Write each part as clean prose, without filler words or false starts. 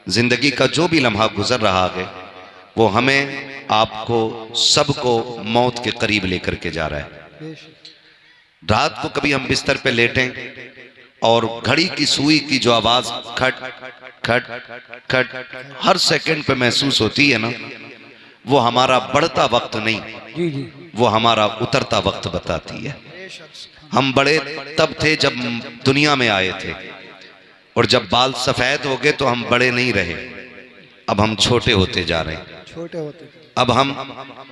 जिंदगी का जो भी लम्हा गुजर रहा है वो हमें, आपको, सबको मौत के करीब लेकर के जा रहा है। रात को कभी हम बिस्तर पे लेटें और घड़ी की सुई की जो आवाज खट खट खट हर सेकंड पे महसूस होती है ना, वो हमारा बढ़ता वक्त नहीं, वो हमारा उतरता वक्त बताती है। हम बड़े तब थे जब दुनिया में आए थे, और जब बाल सफेद हो गए तो हम बड़े नहीं रहे, अब हम छोटे होते जा रहे हैं, अब हम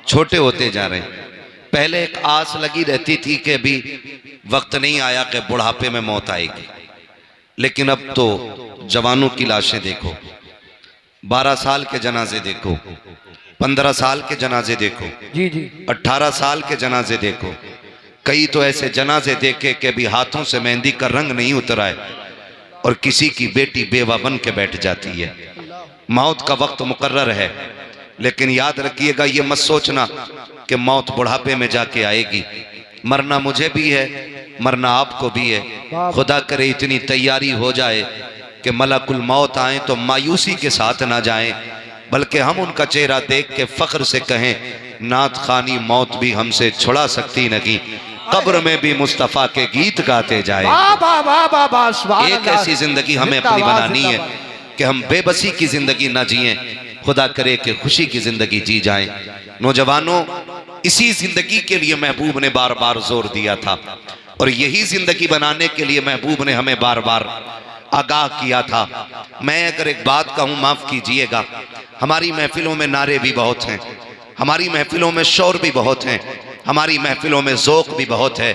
छोटे होते जा रहे हैं। पहले एक आस लगी रहती थी कि अभी वक्त नहीं आया कि बुढ़ापे में मौत आएगी, लेकिन अब तो जवानों की लाशें देखो, 12 साल के जनाजे देखो, 15 साल के जनाजे देखो, 18 साल के जनाजे देखो। कई तो ऐसे जनाजे देखे कि अभी हाथों से मेहंदी का रंग नहीं उतरा है और किसी की बेटी बेवा बन के बैठ जाती है। मौत का वक्त मुकर्रर है, लेकिन याद रखिएगा, ये मत सोचना कि मौत बुढ़ापे में जाके आएगी। मरना मुझे भी है, मरना आपको भी है। खुदा करे इतनी तैयारी हो जाए कि मलकुल मौत आए तो मायूसी के साथ ना जाएं, बल्कि हम उनका चेहरा देख के फख्र से कहें, नात खानी मौत भी हमसे छुड़ा सकती नहीं, कब्र में भी मुस्तफा के गीत गाते जाए। एक ऐसी जिंदगी हमें अपनी बनानी है कि हम बेबसी की जिंदगी ना जिए, खुदा करे कि खुशी की जिंदगी जी जाएं। नौजवानों, इसी जिंदगी के लिए महबूब ने बार बार जोर दिया था, और यही जिंदगी बनाने के लिए महबूब ने हमें बार बार आगाह किया था। मैं अगर एक बात कहूं, माफ कीजिएगा, हमारी महफिलों में नारे भी बहुत हैं, हमारी महफिलों में शोर भी बहुत हैं, हमारी महफिलों में ज़ौक़ भी बहुत है।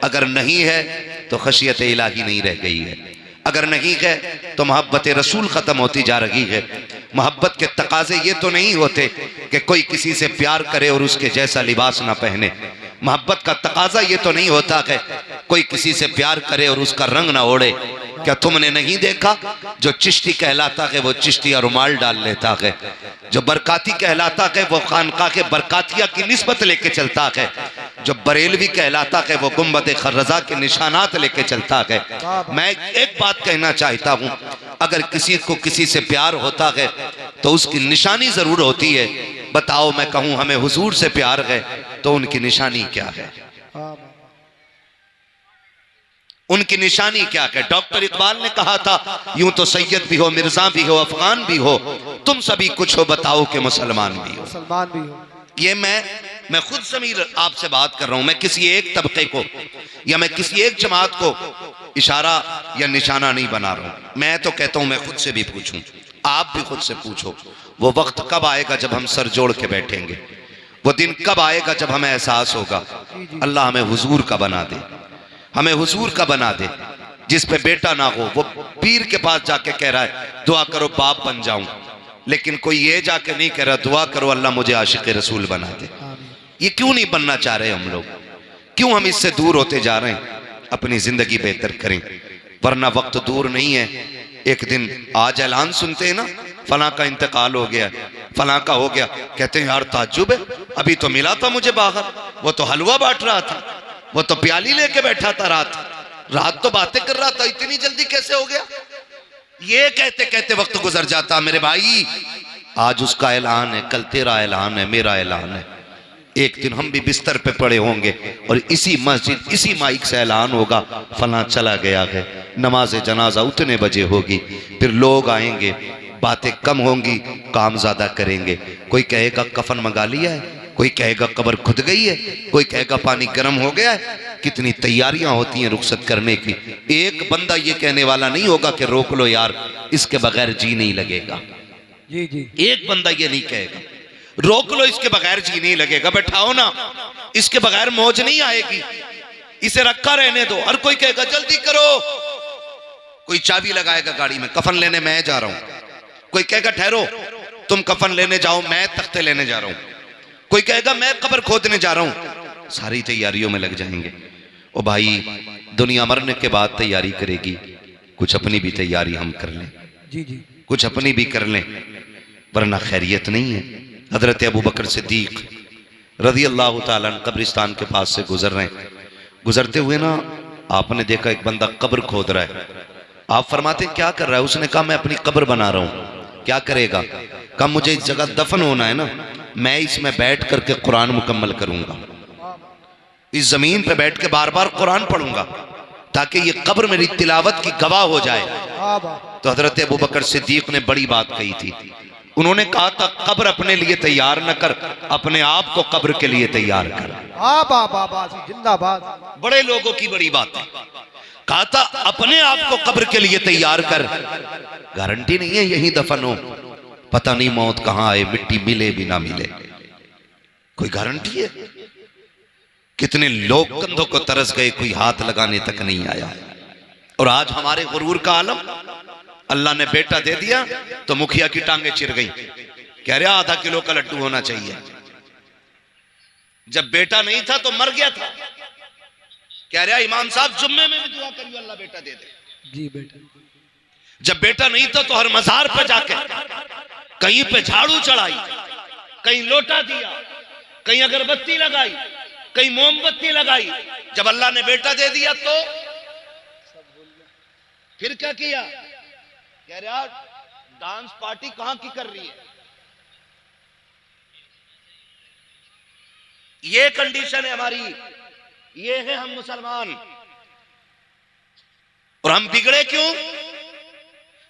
अगर नहीं है तो खशियत इलाही नहीं रह गई है, अगर नहीं है तो मोहब्बत रसूल ख़त्म होती जा रही है। मोहब्बत के तकाजे ये तो नहीं होते कि कोई किसी से प्यार करे और उसके जैसा लिबास ना पहने। मोहब्बत का तकाजा ये तो नहीं होता कि कोई किसी से प्यार करे और उसका रंग ना ओढ़े। क्या तुमने नहीं देखा, जो चिश्ती कहलाता है वो चिश्तिया रुमाल डाल लेता है, जो बरकाती कहलाता है वो खानका के बरकातिया की निस्बत लेके चलता है, जो बरेलवी कहलाता है वो गुम्बद खर्रजा के निशानात लेके चलता है। मैं एक बात कहना चाहता हूँ, अगर किसी को किसी से प्यार होता है तो उसकी निशानी जरूर होती है। बताओ, मैं कहूँ हमें हुजूर से प्यार है तो उनकी निशानी क्या है? उनकी निशानी क्या है? डॉक्टर इकबाल ने कहा था, यूं तो सैयद भी हो, मिर्जा भी हो, अफगान भी हो, तुम सभी कुछ हो, बताओ कि मुसलमान भी हो। ये मैं खुद समीर आपसे बात कर रहा हूं। मैं किसी एक तबके को या मैं किसी एक जमात को इशारा या निशाना नहीं बना रहा हूं। मैं तो कहता हूं, मैं खुद से भी पूछूं, आप भी खुद से पूछो, वो वक्त कब आएगा जब हम सर जोड़ के बैठेंगे? वो दिन कब आएगा जब हमें एहसास होगा अल्लाह हमें हुजूर का बना दे, हमें हुजूर का बना दे, जिस पे बेटा ना हो। वो पीर के पास जाके कह रहा है दुआ करो बाप बन जाऊं, लेकिन कोई ये जाके नहीं कह रहा दुआ करो अल्लाह मुझे आशिक रसूल बना दे। ये क्यों नहीं बनना चाह रहे हम लोग? क्यों हम इससे दूर होते जा रहे हैं? अपनी जिंदगी बेहतर करें, वरना वक्त दूर नहीं है। एक दिन आज ऐलान सुनते हैं ना, फलां का इंतकाल हो गया, फलां का हो गया, कहते हैं यार ताज्जुब है, अभी तो मिला था मुझे बाहर, वो तो हलवा बांट रहा था, वो तो प्याली लेके बैठा था, रात तो बातें कर रहा था, इतनी जल्दी कैसे हो गया? ये कहते कहते वक्त गुजर जाता। मेरे भाई, आज उसका ऐलान है, कल तेरा ऐलान है, मेरा ऐलान है। एक दिन हम भी बिस्तर पे पड़े होंगे और इसी मस्जिद, इसी माइक से ऐलान होगा फलां चला गया है, नमाज जनाजा उतने बजे होगी, फिर लोग आएंगे, बातें कम होंगी, काम ज्यादा करेंगे। कोई कहेगा कफन मंगा लिया है, कोई कहेगा कब्र खुद गई है, कोई कहेगा पानी गर्म हो गया है। कितनी तैयारियां होती हैं रुखसत करने की। एक बंदा ये कहने वाला नहीं होगा कि रोक लो यार, इसके बगैर जी नहीं लगेगा। एक बंदा ये नहीं कहेगा रोक लो, इसके बगैर जी नहीं लगेगा, बैठाओ ना, इसके बगैर मौज नहीं आएगी, इसे रखा रहने दो। हर कोई कहेगा जल्दी करो, कोई चाबी लगाएगा गाड़ी में, कफन लेने मैं जा रहा हूं। कोई कहेगा ठहरो, तुम कफन लेने जाओ, मैं तख्ते लेने जा रहा हूं। कोई कहेगा मैं कब्र खोदने जा रहा हूं। सारी तैयारियों में लग जाएंगे। ओ भाई, दुनिया मरने के बाद तैयारी करेगी, कुछ अपनी भी तैयारी हम कर लें, कुछ अपनी भी कर लें, वरना खैरियत नहीं है। हजरत अबू बकर सिद्दीक रज़ी अल्लाह ताला अन्हु कब्रिस्तान के पास से गुजर रहे हैं। गुजरते हुए ना आपने देखा एक बंदा कब्र खोद रहा है। आप फरमाते क्या कर रहा है? उसने कहा मैं अपनी कब्र बना रहा हूँ। क्या करेगा? कब मुझे इस जगह दफन होना है ना, मैं इसमें बैठ करके कुरान मुकम्मल करूंगा, इस जमीन पे बैठ के बार बार कुरान पढ़ूंगा ताकि ये कब्र मेरी तिलावत की गवाह हो जाए। तो हजरत अबू बकर सिद्दीक ने बड़ी बात कही थी, उन्होंने कहा था कब्र अपने लिए तैयार न कर, अपने आप को कब्र के लिए तैयार कर। जिंदाबाद। बड़े लोगों की बड़ी बात है, कहा था अपने आप को कब्र के लिए तैयार कर। गारंटी नहीं है यही दफन हो, पता नहीं मौत कहां आए, मिट्टी मिले भी ना मिले, कोई गारंटी है? कितने लोग कंधों को तरस गए, कोई हाथ लगाने तक नहीं आया। और आज हमारे गुरूर का आलम, अल्लाह ने बेटा दे दिया तो मुखिया की टांगे चिर गई, कह रहा आधा किलो का लड्डू होना चाहिए। जब बेटा नहीं था तो मर गया था, कह रहा इमाम साहब जुम्मे में भी दुआ करियो अल्लाह बेटा दे दे। जी बेटा। जब बेटा नहीं था तो हर मजार पे जाके कहीं पे झाड़ू चढ़ाई, कहीं लोटा दिया, कहीं अगरबत्ती लगाई, कहीं मोमबत्ती लगाई। जब अल्लाह ने बेटा दे दिया तो फिर क्या किया? कह रहा डांस पार्टी कहां की कर रही है? ये कंडीशन है हमारी, ये है हम मुसलमान। और हम बिगड़े क्यों?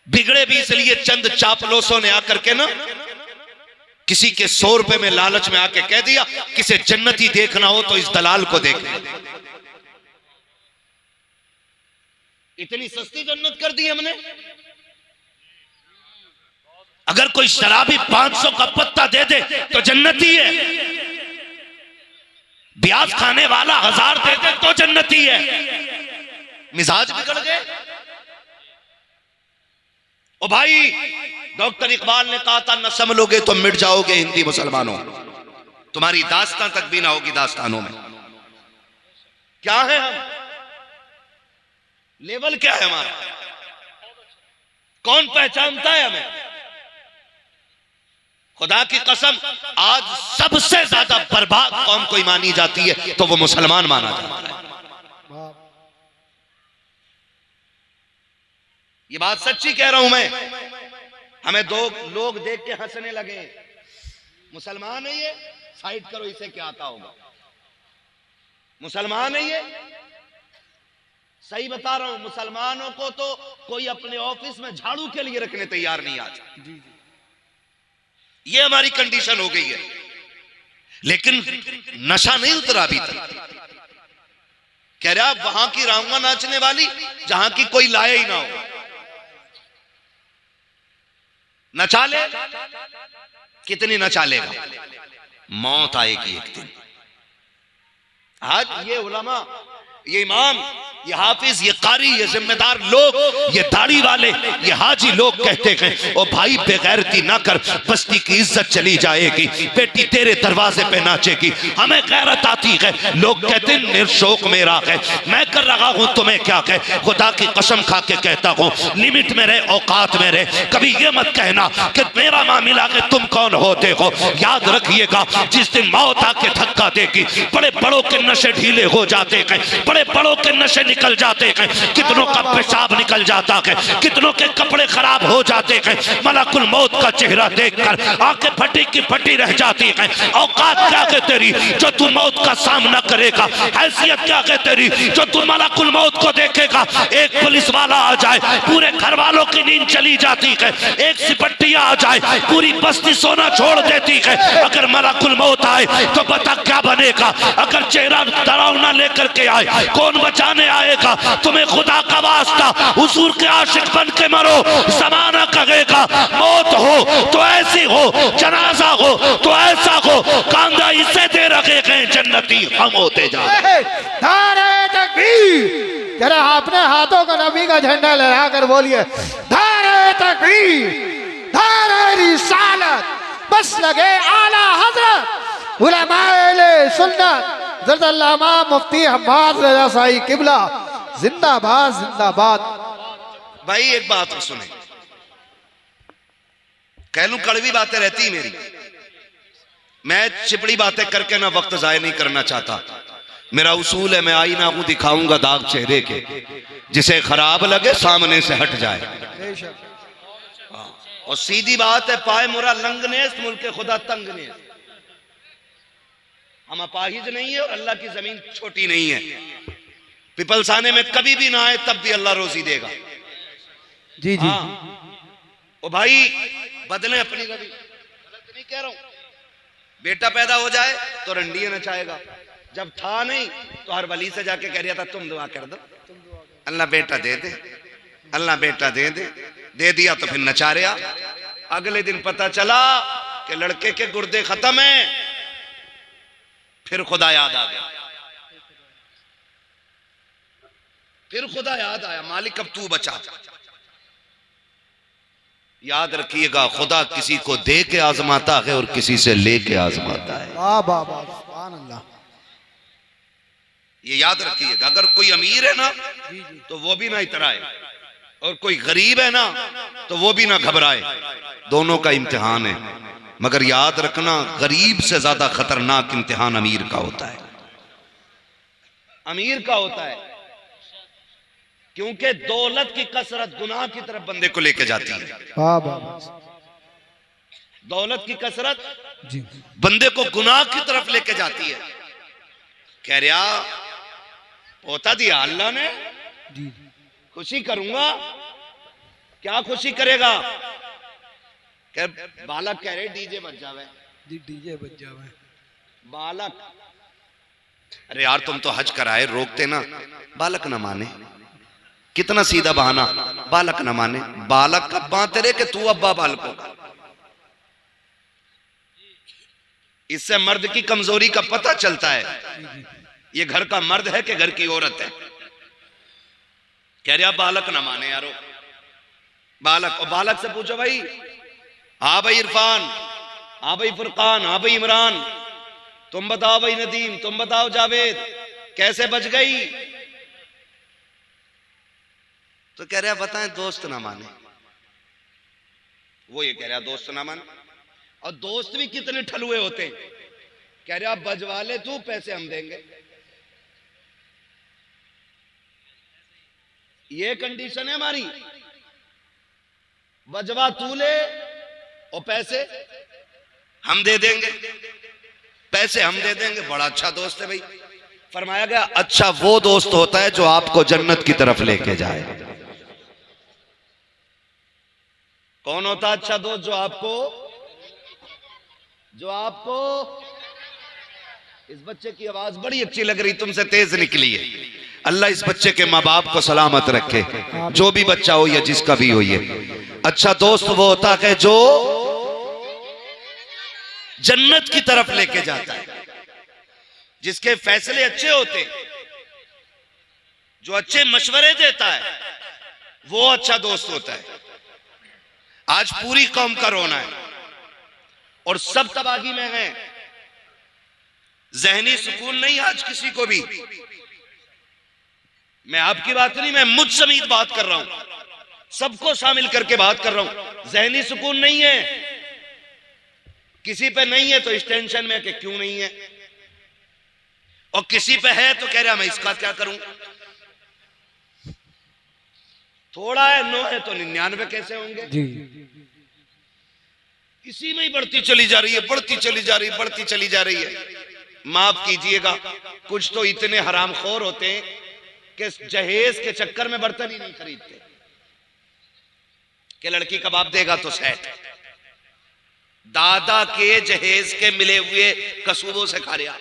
बिगड़े भी इसलिए चंद चापलोसों ने आकर के ना किसी के 100 रुपए में लालच में आके कह दिया किसे जन्नती देखना हो तो इस दलाल को देख। इतनी सस्ती जन्नत कर दी हमने। अगर कोई शराबी 500 का पत्ता दे दे तो जन्नती है, ब्याज खाने वाला 1000 दे दे तो जन्नती है। मिजाज बिगड़ गए। ओ भाई, डॉक्टर इकबाल ने कहा था न संभलोगे तो मिट जाओगे हिंदी मुसलमानों, तुम्हारी दास्तां तक भी ना होगी दास्तानों में। क्या है हम? लेवल क्या है हमारा? कौन पहचानता है हमें? खुदा की कसम, आज सबसे ज्यादा बर्बाद कौम कोई मानी जाती है तो वो मुसलमान माना जाता है। ये बात सच्ची कह रहा हूं मैं। हमें दो लोग देख के हंसने लगे, मुसलमान है ये, साइड करो इसे क्या आता होगा, मुसलमान है ये। सही बता रहा हूं, मुसलमानों को तो कोई अपने ऑफिस में झाड़ू के लिए रखने तैयार नहीं आता। ये हमारी कंडीशन हो गई है। लेकिन नशा नहीं उतरा अभी तक। कह रहा वहां की रांगा नाचने वाली जहां की कोई लाया ही ना हो, नचा ले, कितनी नचा लेगा? मौत आएगी एक दिन। आज ये उलमा, ये इमाम, ये हाफिज, ये कारी, ये जिम्मेदार लोग, ये दाढ़ी वाले, ये हाजी लोग कहते हैं ओ भाई बेगैरती ना कर, बस्ती की इज्जत चली जाएगी, बेटी तेरे दरवाजे पे नाचेगी, हमें गैरत आती है। लोग कहते हैं निर्शोक मेरा है, मैं कर रहा हूं तुम्हें क्या कह। खुदा की कसम खा के कहता हूं, लिमिट में रहे, औकात में रहे। कभी ये मत कहना कि मेरा मामला है तुम कौन होते हो। याद रखिएगा, जिस दिन मौत आके धक्का देगी, बड़े बड़ों के नशे ढीले हो जाते हैं, बड़े बड़ों के नशे निकल जाते हैं, कितनों का पेशाब निकल जाता है, कितनों के कपड़े खराब हो जाते हैं। मलकुल मौत का चेहरा देखकर आंखें फटी की फटी रह जाती हैं। औकात क्या है तेरी जो तू मौत का सामना करेगा? हैसियत क्या है तेरी जो तू मलकुल मौत को देखेगा? एक पुलिस वाला आ जाए, पूरे घर वालों की नींद चली जाती है। एक सिपट्टिया आ जाए, पूरी बस्ती सोना छोड़ देती है। अगर मलकुल मौत आए तो बता क्या बनेगा? अगर चेहरा डरावना लेकर के आए, कौन बचाने आएगा? तुम्हें खुदा का वास्ता हुजूर के आशिक बन के मरो। जमाना कहेगा मौत हो तो ऐसी हो, जनाजा हो तो ऐसा हो, कांधा इसे दे रखे गए जन्नती हम होते जा। नारे तकबीर! जरा अपने हाथों को नबी का झंडा लहरा कर बोलिए, नारे तकबीर, नारे रिसालत, बस लगे आला हजरत उलमाए सुन्नत ज़रदल्लामा मुफ्ती हम्माद रज़ा साई किबला जिंदाबाद जिंदाबाद। भाई एक बात सुने, कह लूं कड़वी बातें रहती मेरी, मैं चिपड़ी बातें करके ना वक्त जाया नहीं करना चाहता। मेरा उसूल है, मैं आईना हूं, दिखाऊंगा दाग चेहरे के, जिसे खराब लगे सामने से हट जाए। और सीधी बात है, पाए मुरा लंगनेस मुल्क खुदा तंगनेस। हम अपाहिज नहीं है और अल्लाह की जमीन छोटी नहीं है। पिपलसाने में कभी भी ना आए तब भी अल्लाह रोजी देगा। जी जी। ओ भाई बदले अपनी रवि, गलत नहीं कह रहा हूं। बेटा पैदा हो जाए तो रंडिया नचाएगा, जब था नहीं तो हर वली से जाके कह रहा था तुम दुआ कर दो, अल्लाह बेटा दे दे, अल्लाह बेटा दे दे। दे दिया तो फिर नचा रहा। अगले दिन पता चला कि लड़के के गुर्दे खत्म हैं। फिर खुदा याद आ गया, फिर खुदा याद आया, मालिक अब तू बचा। याद रखिएगा, खुदा किसी को दे के आजमाता है और किसी से लेके आजमाता है। वाह वाह वाह, सुभान अल्लाह। ये याद रखिएगा, अगर कोई अमीर है ना तो वो भी ना इतराए, और कोई गरीब है ना तो वो भी ना घबराए। दोनों का इम्तिहान है, मगर याद रखना गरीब से ज्यादा खतरनाक इम्तिहान अमीर का होता है। अमीर का होता है, क्योंकि दौलत की कसरत गुनाह की तरफ बंदे को लेके जाती है। वाह वाह, दौलत की कसरत जी बंदे को गुनाह की तरफ लेके जाती है। कह रहा पोता दिया अल्लाह ने, जी खुशी करूंगा। क्या खुशी करेगा? कह बालक कह रहे डीजे बज जावे। जी, डीजे बज जावे। बालक, अरे यार तुम तो हज कराए, रोकते ना। बालक ना माने, कितना सीधा बहाना। बालक ना माने, बालक कब बांधते रहे कि तू अब्बा बालकों का। इससे मर्द की कमजोरी का पता चलता है, ये घर का मर्द है कि घर की औरत है। कह रहा बालक ना माने यारो, बालक। और बालक से पूछो भाई, हाँ भाई इरफान, हाँ भाई फुरकान, हाँ भाई इमरान, तुम बताओ भाई नदीम, तुम बताओ जावेद, कैसे बच गई? तो कह रहा बताएं दोस्त ना माने। वो ये कह रहा दोस्त ना माने, और दोस्त भी कितने ठलुए होते हैं। कह रहा बजवा ले तू, पैसे हम देंगे। ये कंडीशन है हमारी, बजवा तू ले और पैसे हम दे देंगे, पैसे हम दे देंगे। बड़ा अच्छा दोस्त है भाई। फरमाया गया अच्छा वो दोस्त होता है जो आपको जन्नत की तरफ लेके जाए। कौन होता है अच्छा दोस्त? जो आपको इस बच्चे की आवाज बड़ी अच्छी लग रही, तुमसे तेज निकली है। अल्लाह इस बच्चे के माँ बाप को सलामत रखे, जो भी बच्चा हो या जिसका भी हो। ये अच्छा दोस्त वो होता है जो जन्नत की तरफ लेके जाता है, जिसके फैसले अच्छे होते, जो अच्छे मशवरे देता है, वो अच्छा दोस्त होता है। आज पूरी कौम का रोना है और सब तबाही में है। जहनी सुकून नहीं आज किसी को भी। मैं आपकी बात नहीं, मैं मुझ समेत बात कर रहा हूं, सबको शामिल करके बात कर रहा हूं। जहनी सुकून नहीं है किसी पे, नहीं है तो इस टेंशन में कि क्यों नहीं है, और किसी पे है तो कह रहा मैं इसका क्या करूं। थोड़ा है 9 है तो 99 कैसे होंगे? जी इसी में ही बढ़ती चली जा रही है, बढ़ती चली जा रही है, बढ़ती चली जा रही है। माफ कीजिएगा, कुछ तो इतने हरामखोर होते हैं कि जहेज के चक्कर में बर्तन ही नहीं खरीदते कि लड़की कबाब देगा तो सेट। दादा के जहेज के मिले हुए कसूबों से खा रहा।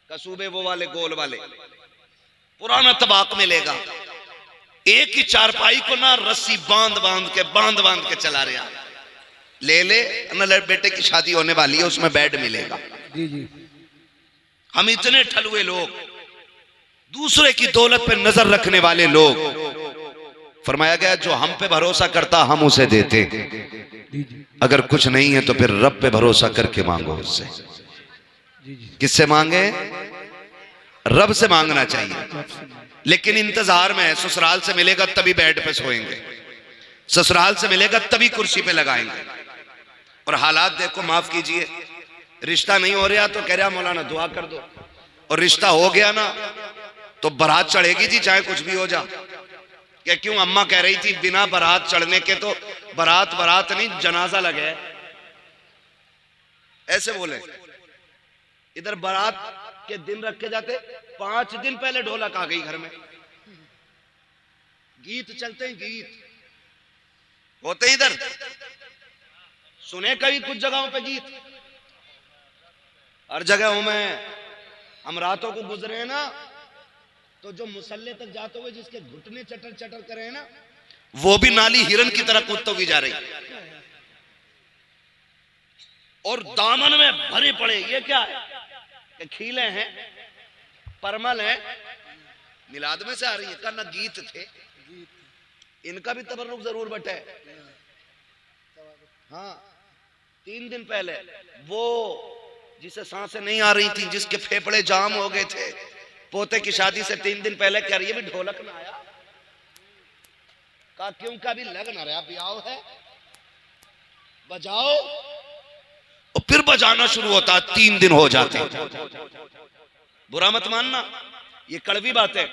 कसूबे वो वाले गोल वाले, पुराना तबाक मिलेगा। एक ही चारपाई को ना रस्सी बांध बांध के चला रहा। ले ले ना, बेटे की शादी होने वाली है, उसमें बेड मिलेगा। जी जी। हम इतने ठलुए लोग, दूसरे की दौलत पे नजर रखने वाले लोग। फरमाया गया जो हम पे भरोसा करता हम उसे देते, अगर कुछ नहीं है तो फिर रब पे भरोसा करके मांगो उससे। किससे मांगे? रब से मांगना चाहिए। लेकिन इंतजार में है, ससुराल से मिलेगा तभी बेड पे सोएंगे, ससुराल से मिलेगा तभी कुर्सी पे लगाएंगे। और हालात देखो, माफ कीजिए, रिश्ता नहीं हो रहा तो कह रहा मौलाना दुआ कर दो, और रिश्ता हो गया ना तो बारात चढ़ेगी जी, चाहे कुछ भी हो जा। कि क्यों अम्मा कह रही थी बिना बारात चढ़ने के तो बारात नहीं जनाजा लगे। ऐसे बोले। इधर बारात के दिन रखे जाते, 5 दिन पहले ढोलक आ गई घर में, गीत चलते हैं, गीत होते इधर। सुने कभी कुछ जगहों पे गीत, हर जगहों में। हम रातों को गुजरे हैं ना, तो जो मुसल्ले तक जाते हुए जिसके घुटने चटर चटर करे हैं ना, वो भी नाली हिरन की तरह कूदते हुए जा रही, और दामन में भरे पड़े। ये क्या है? कि खीले हैं, परमल है, मिलाद में से आ रही है का ना गीत थे। इनका भी तबर्रुक जरूर बटे। हाँ, 3 दिन पहले वो जिसे सांसें नहीं आ रही थी, जिसके फेफड़े जाम हो गए थे, पोते की शादी से 3 दिन पहले कह रही है भी ढोलक ना आया का, क्यों का भी लग ना रहा, ब्याह है, बजाओ, और फिर बजाना शुरू होता। 3 दिन हो जाते। बुरा मत मानना, ये कड़वी बात है।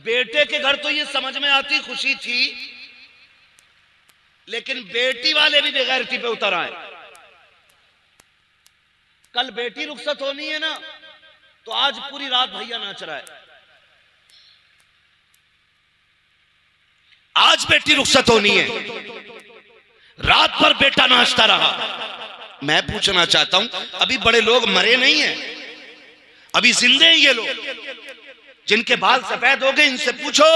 बेटे के घर तो ये समझ में आती, खुशी थी, लेकिन बेटी वाले भी बेगैरती पे उतर आए। कल बेटी रुखसत होनी है ना, तो आज पूरी रात भैया नाच रहा है। आज बेटी रुखसत होनी है, रात भर बेटा नाचता रहा। मैं पूछना चाहता हूं, अभी बड़े लोग मरे नहीं हैं, अभी जिंदे हैं ये लोग जिनके बाल सफेद हो गए। इनसे पूछो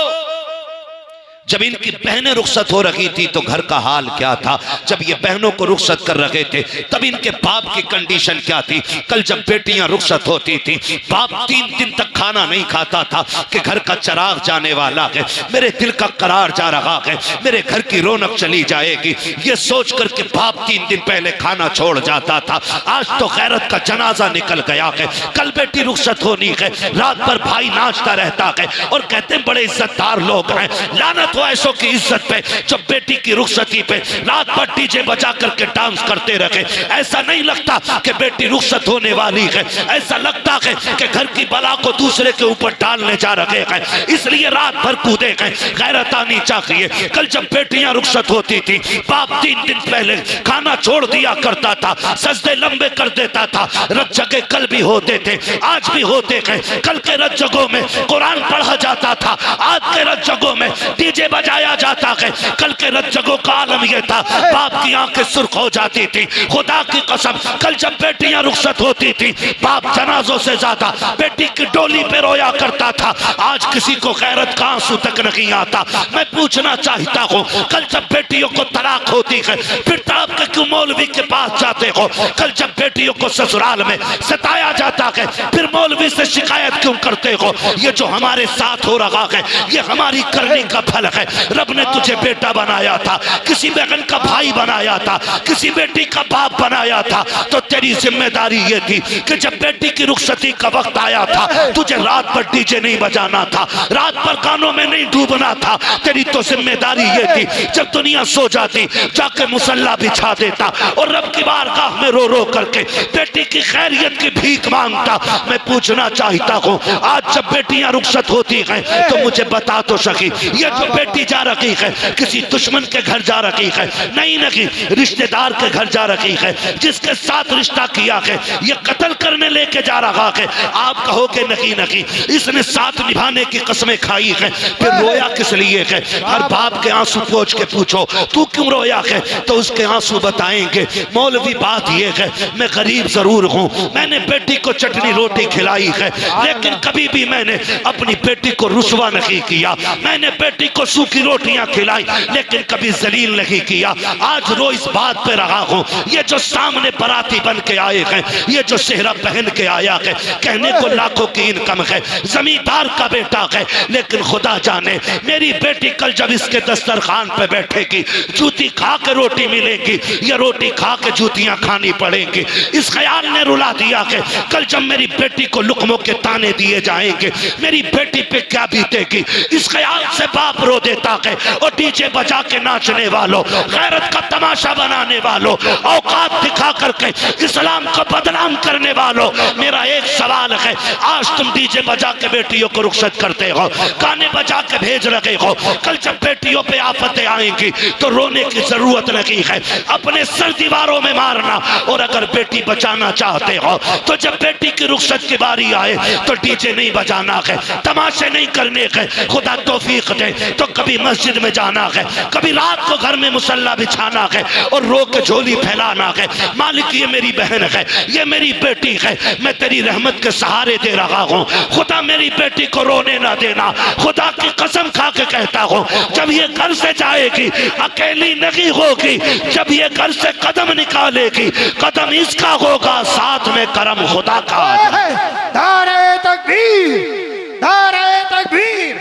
जब इनकी बहनें रुखसत हो रही थी तो घर का हाल क्या था, जब ये बहनों को रुखसत कर रहे थे तब इनके बाप की कंडीशन क्या थी। कल जब बेटियां रुखसत होती थी, बाप 3 दिन तक खाना नहीं खाता था कि घर का चिराग जाने वाला है, मेरे दिल का करार जा रहा है, मेरे घर की रौनक चली जाएगी। ये सोच कर के बाप 3 दिन पहले खाना छोड़ जाता था। आज तो गैरत का जनाजा निकल गया है। कल बेटी रुखसत होनी है, रात भर भाई नाचता रहता है और कहते हैं बड़े इज्जतदार लोग हैं। लानत हो ऐसों की इज्जत पे जो बेटी की रुखसती पे रात भर डीजे बजा करके डांस करते रहे। ऐसा नहीं लगता कि बेटी रुखसत होने वाली है, ऐसा लगता है कि घर की बला को दूसरे के ऊपर डालने जा रहे हैं, इसलिए रात भर कूदे गए। गैरत आनी चाहिए। कल जब बेटियां रुखसत होती थी, बाप 3 दिन पहले खाना छोड़ दिया करता था, सजदे लंबे कर देता था। रत जगह कल भी होते थे, आज भी होते हैं। कल के रत जगहों में कुरान पढ़ा जाता था, आज के रत जगहों में डीजे बजाया जाता है। कल के रत जगहों का आलम यह था, बाप की आंखें सुर्ख हो जाती थी। खुदा की कसम, कल जब बेटियां रुखसत होती थी, बाप जनाजों से ज्यादा बेटी की डोली पे रोया करता था। आज किसी को गैरत का आंसू तक नहीं आता। मैं पूछना चाहता हूँ, कल जब बेटियों को तलाक होती है, फिर तड़प के क्यों मौलवी के पास जाते हो? कल जब बेटियों को ससुराल में सताया जाता है, फिर मौलवी से शिकायत क्यों करते हो? ये जो हमारे साथ हो रहा है, ये हमारी करनी का फल है। रब ने तुझे बेटा बनाया था, किसी बहन का भाई बनाया था, किसी बेटी का बाप बनाया था, तो तेरी जिम्मेदारी ये थी कि जब बेटी की रुखसती का वक्त आया था, तुझे रात भर डीजे नहीं बजाना था, रात भर गानों में नहीं डूबना था। तेरी तो जिम्मेदारी ये थी, जब दुनिया सो जाती जाके मुसल्ला बिछा देता और रब की बारगाह में रो रो करके बेटी की खैरियत की भीख मांगता। मैं पूछना चाहता हूँ, आज जब बेटियां रुखसत होती हैं तो मुझे बता तो सकी, ये जो बेटी जा रही है किसी दुश्मन के घर जा रही है, नहीं नहीं रिश्तेदार के घर जा रही है, जिसके साथ रिश्ता किया है ये कत्ल करने लेके जा रहा है। आप कहोगे नहीं नहीं इसने साथ निभाने की कसमें खाई है, फिर रोया किस लिए है? हर बाप के आंसू पोंछ के पूछो तू क्यों रोया है, तो उसके आंसू बताएंगे। मौलवी बात ये है, मैं गरीब जरूर हूँ, मैंने बेटी को चटनी रोटी खिलाई है, लेकिन कभी भी मैंने अपनी बेटी को रुसवा नहीं किया। मैंने बेटी को सूखी रोटियां खिलाई, लेकिन कभी जलील नहीं किया। आज रो इस बात पे रहा हूँ, ये जो सामने बराती बन के आए हैं, ये जो सेहरा पहन के आया है, कहने को लाखों की इनकम है, जमींदार का बेटा है, लेकिन खुदा जाने मेरी बेटी कल जब इसके दस्तरखान पे बैठेगी, जूती खा के रोटी मिलेगी या रोटी खा के जूतियां खानी पड़ेंगी। इस ख्याल ने रुला दिया कि कल जब मेरी बेटी को लुकमों के ताने दिए जाएंगे, मेरी बेटी पे क्या बीतेगी। इस ख्याल से बाप रो देता है। और डीजे बजा के नाचने वालों, गैरत का तमाशा बनाने वालों, औकात दिखा करके इस्लाम को बदनाम करने वालों, मेरा एक सवाल है, आज तुम डीजे बजा के बेटियों को रुखसत करते हो, गाने बजा के भेज रहे हो, कल जब बेटियों पे आफतें आएंगी तो रोने की जरूरत नहीं है, अपने सर दीवारों में मारना। और अगर बेटी बचाना चाहते हो तो जब बेटी की रुखसत की बारी आए तो डीजे नहीं बजाना है, तमाशे नहीं करने के, खुदा तौफीक दे तो कभी मस्जिद में जाना है, कभी रात को घर में मुसल्ला बिछाना है और रो के झोली फैलाना है। मालिक ये मेरी बहन है, ये मेरी बेटी है, मैं तेरी रहमत के सहारे दे रहा हूँ, खुदा मेरी बेटी को रोने ना देना। खुदा की कसम खा के कहता हूँ, जब ये घर से जाएगी अकेली नहीं होगी, जब ये घर से कदम निकालेगी कदम इसका होगा, साथ में करम खुदा का। नारे तकबीर, नारे तकबीर,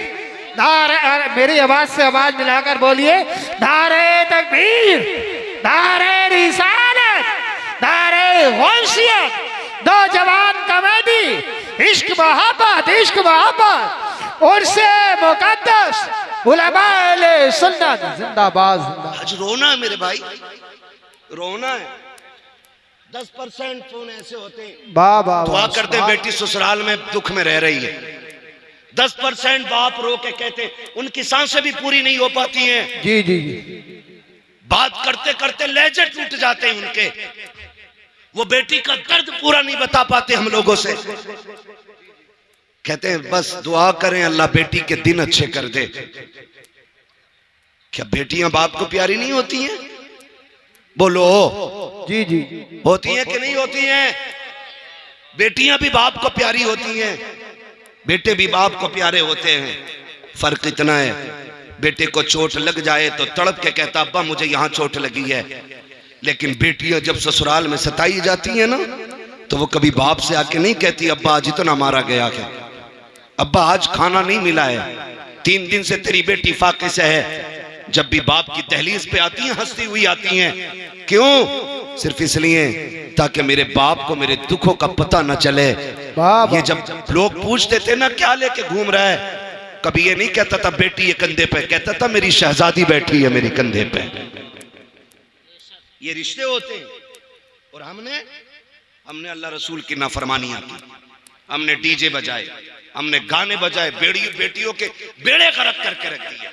नारे, मेरी आवाज से आवाज मिलाकर बोलिए, नारे तकबीर, नारे रिसालत, नारे गौसियत, नौजवान कमेटी, इश्क मोहब्बत, इश्क मोहब्बत, उनसे मुकद्दस उलमाए सुन्नत जिंदाबाद, जिंदाबाद। आज रोना है मेरे भाई, रोना है। 10% फोन ऐसे होते हैं, दुआ करते हैं बेटी ससुराल में दुख में रह रही है, 10% बाप रो के कहते उनकी सांसें भी पूरी नहीं हो पाती हैं। जी जी जी, बात करते करते लहजे टूट जाते हैं उनके, वो बेटी का दर्द पूरा नहीं बता पाते हम लोगों से। कहते हैं बस दुआ करें अल्लाह बेटी के दिन अच्छे कर दे। क्या बेटियां बाप को प्यारी नहीं होती हैं? बोलो जी जी, होती हैं कि नहीं होती हैं? बेटियां भी बाप को प्यारी होती हैं, बेटे भी बाप को प्यारे होते हैं। फर्क इतना है, बेटे को चोट लग जाए तो तड़प के कहता अब्बा मुझे यहाँ चोट लगी है, लेकिन बेटियां जब ससुराल में सताई जाती हैं ना तो वो कभी बाप से आके नहीं कहती अब्बा आज इतना मारा गया है, अब्बा आज खाना नहीं मिला है, 3 दिन से तेरी बेटी फाके से है। जब भी बाप की दहलीज पे आती हैं हंसती हुई आती हैं, क्यों? सिर्फ इसलिए ताकि मेरे बाप को मेरे दुखों का पता न चले। ये जब लोग पूछते थे ना क्या लेके घूम रहा है, कभी ये नहीं कहता था बेटी ये कंधे पे, कहता था मेरी शहजादी बैठी है मेरे कंधे पे। ये रिश्ते होते हैं। और हमने अल्लाह रसूल की नाफरमानियां की, हमने डीजे बजाए, हमने गाने बजाए, बेटियों के बेड़े गरक करके रख दिए।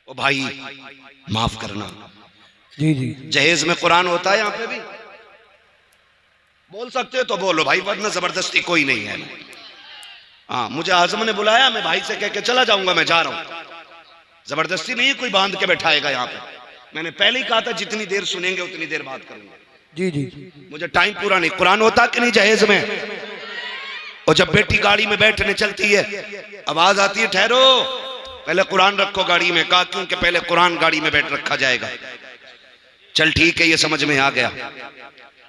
ओ भाई माफ करना। जी जी, जहेज में कुरान होता है, यहाँ पे भी बोल सकते हो तो बोलो भाई, वरना जबरदस्ती कोई नहीं है। हाँ मुझे आजम ने बुलाया, मैं भाई से कह के चला जाऊंगा, मैं जा रहा हूं, जबरदस्ती नहीं कोई बांध के बैठाएगा यहाँ पे। मैंने पहले ही कहा था जितनी देर सुनेंगे उतनी देर बात करेंगे। जी जी, मुझे टाइम पूरा नहीं। कुरान होता कि नहीं जहेज में? और जब बेटी गाड़ी में बैठने चलती है आवाज आती है ठहरो पहले कुरान रखो गाड़ी में, कहा क्योंकि पहले कुरान गाड़ी में बैठ रखा जाएगा। चल ठीक है ये समझ में आ गया।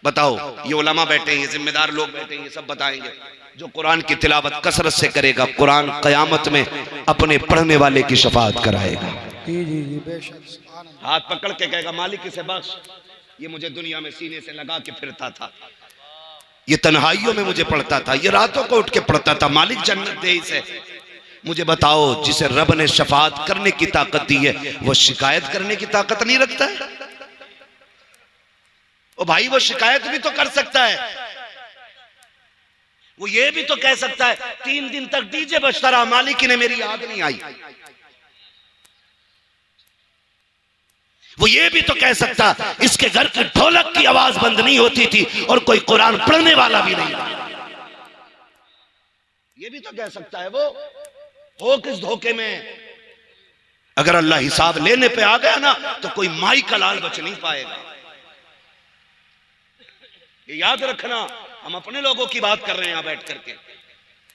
बताओ ये उलमा बैठे हैं, ये जिम्मेदार लोग बैठे हैं, ये सब बताएंगे। जो कुरान की तिलावत कसरत से करेगा कुरान कयामत में अपने पढ़ने वाले की शफाअत कराएगा। जी जी जी, बेशक। हाथ पकड़ के कहेगा मालिक इसे बख्श, ये मुझे दुनिया में सीने से लगा के फिरता था, ये तन्हाइयों में मुझे पढ़ता था, ये रातों को उठ के पढ़ता था, मालिक जन्नत दे इसे। मुझे बताओ जिसे रब ने शफाअत करने की ताकत दी है वो शिकायत करने की ताकत नहीं रखता है? ओ भाई वो शिकायत भी तो कर सकता है, वो ये भी तो कह सकता है 3 दिन तक डीजे बजता रहा, मालिक ने मेरी याद नहीं आई। वो ये भी तो कह सकता इसके घर की ढोलक की आवाज बंद नहीं होती थी और कोई कुरान पढ़ने वाला भी नहीं था। ये भी तो कह सकता है। वो हो किस धोखे में? अगर अल्लाह हिसाब लेने पे आ गया ना तो कोई माई का लाल बच नहीं पाएगा। ये याद रखना, हम अपने लोगों की बात कर रहे हैं यहाँ बैठ करके,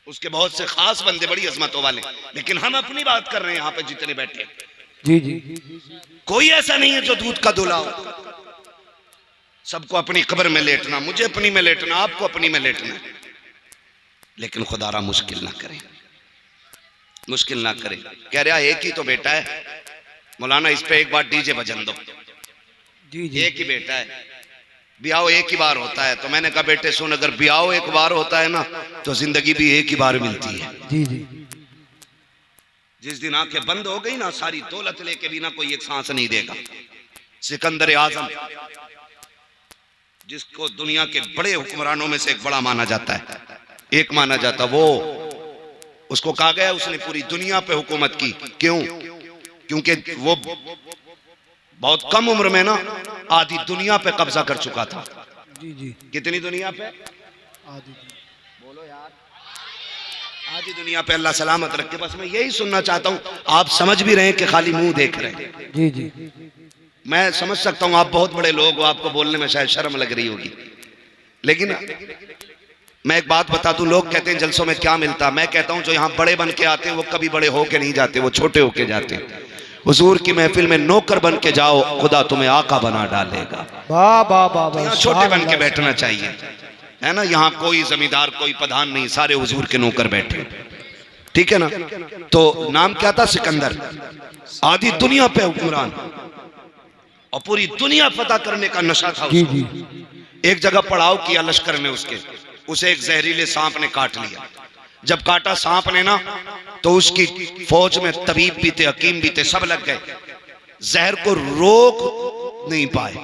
उसके बहुत से खास बंदे बड़ी अजमतों वाले, लेकिन हम अपनी बात कर रहे हैं यहाँ पे जितने बैठे। जी जी, कोई ऐसा नहीं है जो दूध का दूल्हा हो। सबको अपनी कब्र में लेटना, मुझे अपनी में लेटना, आपको अपनी में लेटना, लेकिन खुदारा मुश्किल ना करें, मुश्किल ना करें। कह रहा एक ही तो बेटा है मौलाना, इस पे एक बार डीजे बजन दो। जी जी, एक ही बेटा है, ब्याह एक ही बार होता है। तो मैंने कहा बेटे सुन, अगर ब्याह एक बार होता है ना तो जिंदगी भी एक ही बार मिलती है। जी जी, जिस दिन आंखें बंद हो गई ना, सारी दौलत लेके भी ना कोई एक सांस नहीं देगा। सिकंदर आजम, जिसको दुनिया के बड़े हुक्मरानों में से एक बड़ा माना जाता है, एक माना जाता, वो उसको कहा गया उसने पूरी दुनिया पे हुकूमत की। क्यों? क्योंकि वो बहुत कम उम्र में ना आधी दुनिया पे कब्जा कर चुका था। जी जी। कितनी दुनिया पे? आदि। बोलो यार, आधी दुनिया पे। अल्लाह सलामत रखे। बस मैं यही सुनना चाहता हूँ, आप समझ भी रहे हैं कि खाली मुंह देख रहे हैं। जी जी। मैं समझ सकता हूँ, आप बहुत बड़े लोग हो, आपको बोलने में शायद शर्म लग रही होगी, लेकिन मैं एक बात बता दूं, लोग कहते हैं जलसों में क्या मिलता, मैं कहता हूं जो यहां बड़े बन के आते हैं वो कभी बड़े होके नहीं जाते, वो छोटे होके जाते हैं। हुजूर की महफिल में नौकर बन के जाओ, खुदा तुम्हें आका बना डालेगा। वाह वाह वाह। यहाँ छोटे बन के बैठना चाहिए, है ना। यहाँ कोई जमींदार कोई प्रधान नहीं, सारे हुजूर के नौकर बैठे, ठीक है ना। तो नाम क्या था? सिकंदर। आधी दुनिया पे हुक्मरान और पूरी दुनिया फतह करने का नशा था उसको। एक जगह पड़ाव किया लश्कर ने उसके, उसे एक जहरीले सांप ने काट लिया। जब काटा सांप ने ना, तो उसकी फौज में तबीब भी थे, हकीम भी थे, सब लग गए, जहर को रोक नहीं पाए।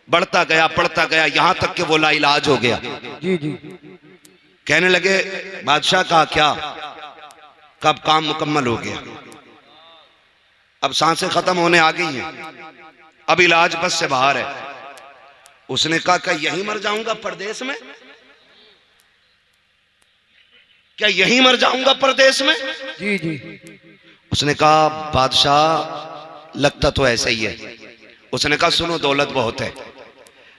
बढ़ता गया यहां तक कि वो लाइलाज हो गया। जी जी। कहने लगे बादशाह का क्या, कब काम मुकम्मल हो गया, अब सांसें खत्म होने आ गई हैं, अब इलाज बस से बाहर है। उसने कहा क्या यहीं मर जाऊंगा परदेश में? क्या यहीं मर जाऊंगा परदेश में? जी जी। उसने कहा बादशाह लगता तो ऐसा ही है। उसने कहा सुनो, दौलत बहुत है,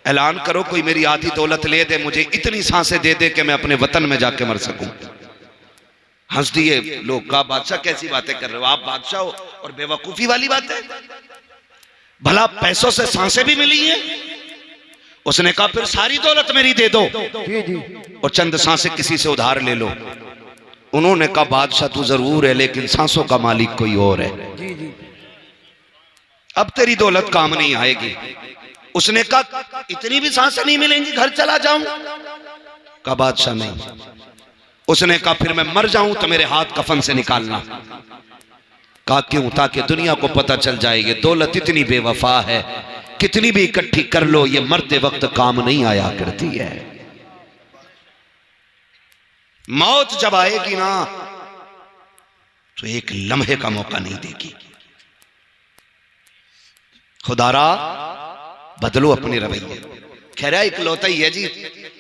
ऐलान करो कोई मेरी आधी दौलत ले दे, मुझे इतनी सांसें दे दे कि मैं अपने वतन में जाके मर सकूं। हंस दिए लोग, कहा बादशाह कैसी बातें कर रहे हो, आप बादशाह हो और बेवकूफी वाली बात है, भला पैसों से सांसें भी मिली हैं। उसने कहा फिर सारी दौलत मेरी दे दो जी जी। और चंद सांसें किसी से उधार ले लो। उन्होंने कहा बादशाह तू जरूर है, लेकिन सांसों का मालिक कोई और है, जी जी। अब तेरी दौलत काम नहीं आएगी। उसने कहा इतनी भी सांसें नहीं मिलेंगी, घर चला जाऊं? कहा बादशाह नहीं। उसने कहा फिर मैं मर जाऊं तो मेरे हाथ कफन से निकालना। कहा क्यों? ताकि दुनिया को पता चल जाए ये दौलत इतनी बेवफा है, कितनी भी इकट्ठी कर लो ये मरते वक्त काम नहीं आया करती है। मौत जब आएगी ना तो एक लम्हे का मौका नहीं देगी। खुदारा बदलो अपने रवैये। खैर इकलौता ही है जी,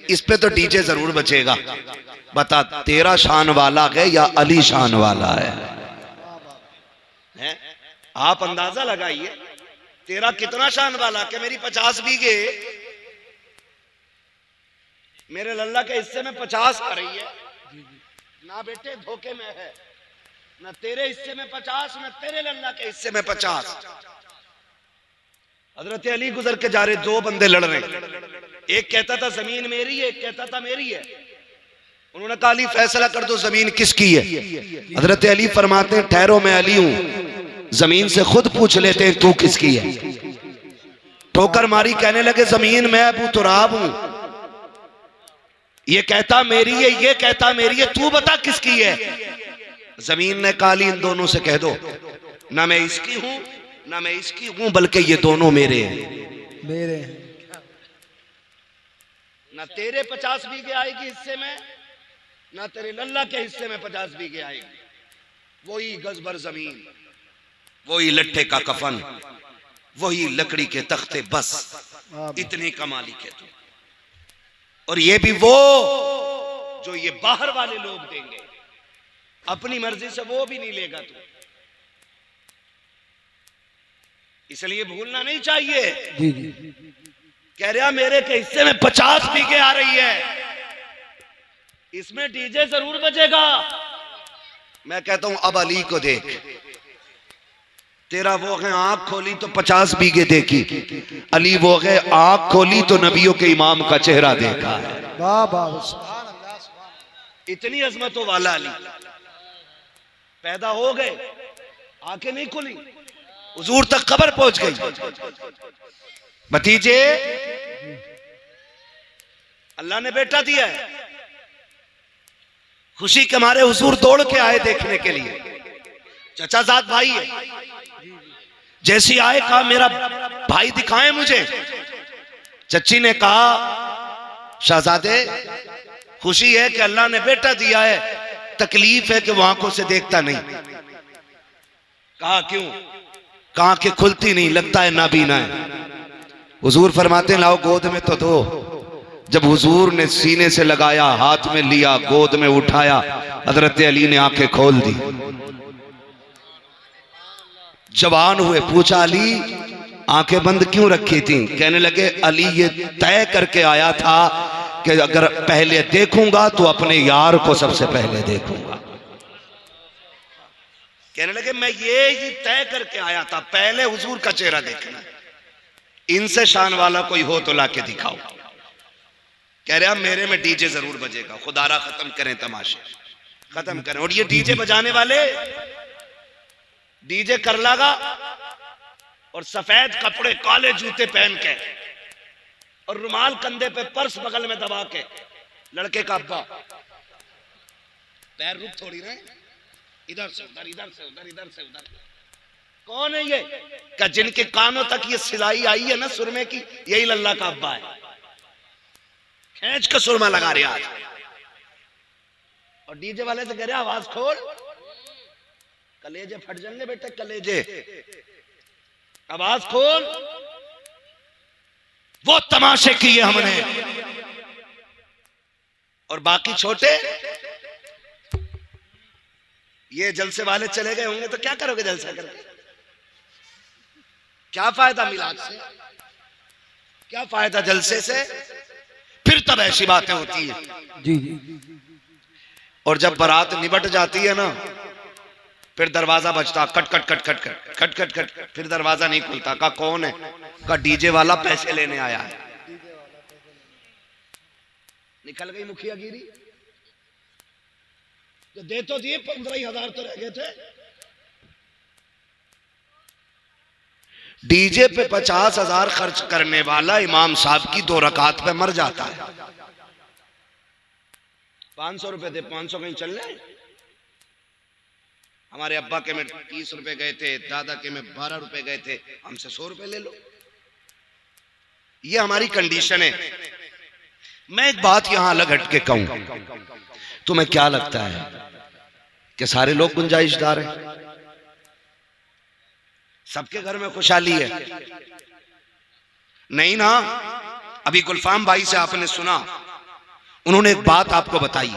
इस पे तो डीजे जरूर बचेगा। बता तेरा शान वाला है या अली शान वाला है? आप अंदाजा लगाइए तेरा कितना शान वाला। कि मेरी 50 बीघे मेरे लल्ला के हिस्से में 50 आ रही है ना बेटे, धोखे में है ना। तेरे हिस्से में 50 ना तेरे लल्ला के हिस्से में 50। हजरत अली गुजर के जा रहे, दो बंदे लड़ रहे, एक कहता था जमीन मेरी है, एक कहता था मेरी है। उन्होंने कहा अली फैसला कर दो जमीन किसकी है। हजरत अली फरमाते हैं ठहरो मैं अली हूं, जमीन से खुद पूछ लेते हैं तू किसकी है। ठोकर मारी, कहने लगे जमीन मैं अबू तुराब हूं, ये कहता मेरी है, ये कहता मेरी है, तू बता किसकी है। जमीन ने कहा अली इन दोनों से कह दो ना मैं इसकी हूं ना मैं इसकी हूं, बल्कि ये दोनों मेरे हैं। मेरे ना तेरे 50 बीघे आएगी हिस्से में, ना तेरे लल्ला के हिस्से में 50 बीघे आएगी। वही गजबर जमीन, वही लट्ठे का कफन, वही लकड़ी के तख्ते, बस इतने का मालिक है तू। और ये भी वो जो ये बाहर वाले लोग देंगे, अपनी मर्जी से वो भी नहीं लेगा तू। इसलिए भूलना नहीं चाहिए। जी जी। कह रहा मेरे के हिस्से में 50 बीघे आ रही है, इसमें डीजे जरूर बजेगा। मैं कहता हूं अब अली को देख, तेरा वो है आंख खोली तो 50 बीघे देखी, अली वो है आंख खोली तो नबियों के इमाम का चेहरा देखा है। वाह वाह सुभान अल्लाह, सुभान। इतनी अजमतों वाला अली पैदा हो गए, आंखें नहीं खुली, हुजूर तक खबर पहुंच गई। भतीजे अल्लाह ने बेटा दिया है, खुशी के मारे हुजूर दौड़ के आए देखने के लिए। चचाजाद भाई है। जैसी आए कहा मेरा भाई दिखाएं मुझे। चच्ची ने कहा शहजादे खुशी है कि अल्लाह ने बेटा दिया है, तकलीफ है कि वो आंखों से देखता नहीं। कहा क्यों? कहा कि खुलती नहीं, लगता है नाबीना है। हुजूर फरमाते लाओ गोद में तो दो। जब हुजूर ने सीने से लगाया, हाथ में लिया, गोद में उठाया, हजरत अली ने आंखें खोल दी। जवान हुए, पूछा अली आंखें बंद क्यों रखी थी? कहने लगे अली ये तय करके आया था कि अगर पहले देखूंगा तो अपने यार को सबसे पहले देखूंगा। कहने लगे मैं ये ही तय करके आया था, पहले हुजूर का चेहरा देखना। इनसे शान वाला कोई हो तो लाके दिखाओ। कह रहे मेरे में डीजे जरूर बजेगा, खुदारा खत्म करें तमाशे, खत्म करें। और ये डीजे बजाने वाले डीजे कर लगा और सफेद कपड़े, काले जूते पहन के और रुमाल कंधे पे, पर्स बगल में दबा के, लड़के का अब्बा, पैर रुक थोड़ी रहे, इधर से उधर, इधर से उधर, इधर से उधर। कौन है ये? क्या जिनके कानों तक ये सिलाई आई है ना सुरमे की, यही लल्ला का अब्बा है। खींच के सुरमा लगा रहे आज। और डीजे वाले से कह रहे आवाज खोल, कलेजे फट जाएंगे बेटे, कलेजे, आवाज खोल। वो तमाशे किए हमने। और बाकी छोटे, ये जलसे वाले चले गए होंगे तो क्या करोगे जलसा करके? क्या फायदा मिलाद से? क्या फायदा जलसे से? फिर तब ऐसी बातें होती है जी। और जब बारात निबट जाती है ना, फिर दरवाजा बजता, cut cut cut cut cut cut cut cut, फिर दरवाजा नहीं खुलता। का कौन है? का डीजे वाला पैसे लेने आया है। निकल गई मुखियागिरी। तो दे तो दिए, 15,000 तो रह गए थे। डीजे पे 50,000 खर्च करने वाला इमाम साहब की 2 रकात पे मर जाता है। 500 रुपए थे, 500 कहीं चल रहे। हमारे अब्बा के में 30 रुपए गए थे, दादा के में 12 रुपए गए थे, हमसे 100 रुपए ले लो। ये हमारी कंडीशन है। मैं एक बात यहां अलग हट के कहूं, तुम्हें क्या लगता है कि सारे लोग गुंजाइशदार हैं? सबके घर में खुशहाली है? नहीं ना। अभी गुलफाम भाई से आपने सुना, उन्होंने एक बात आपको बताई,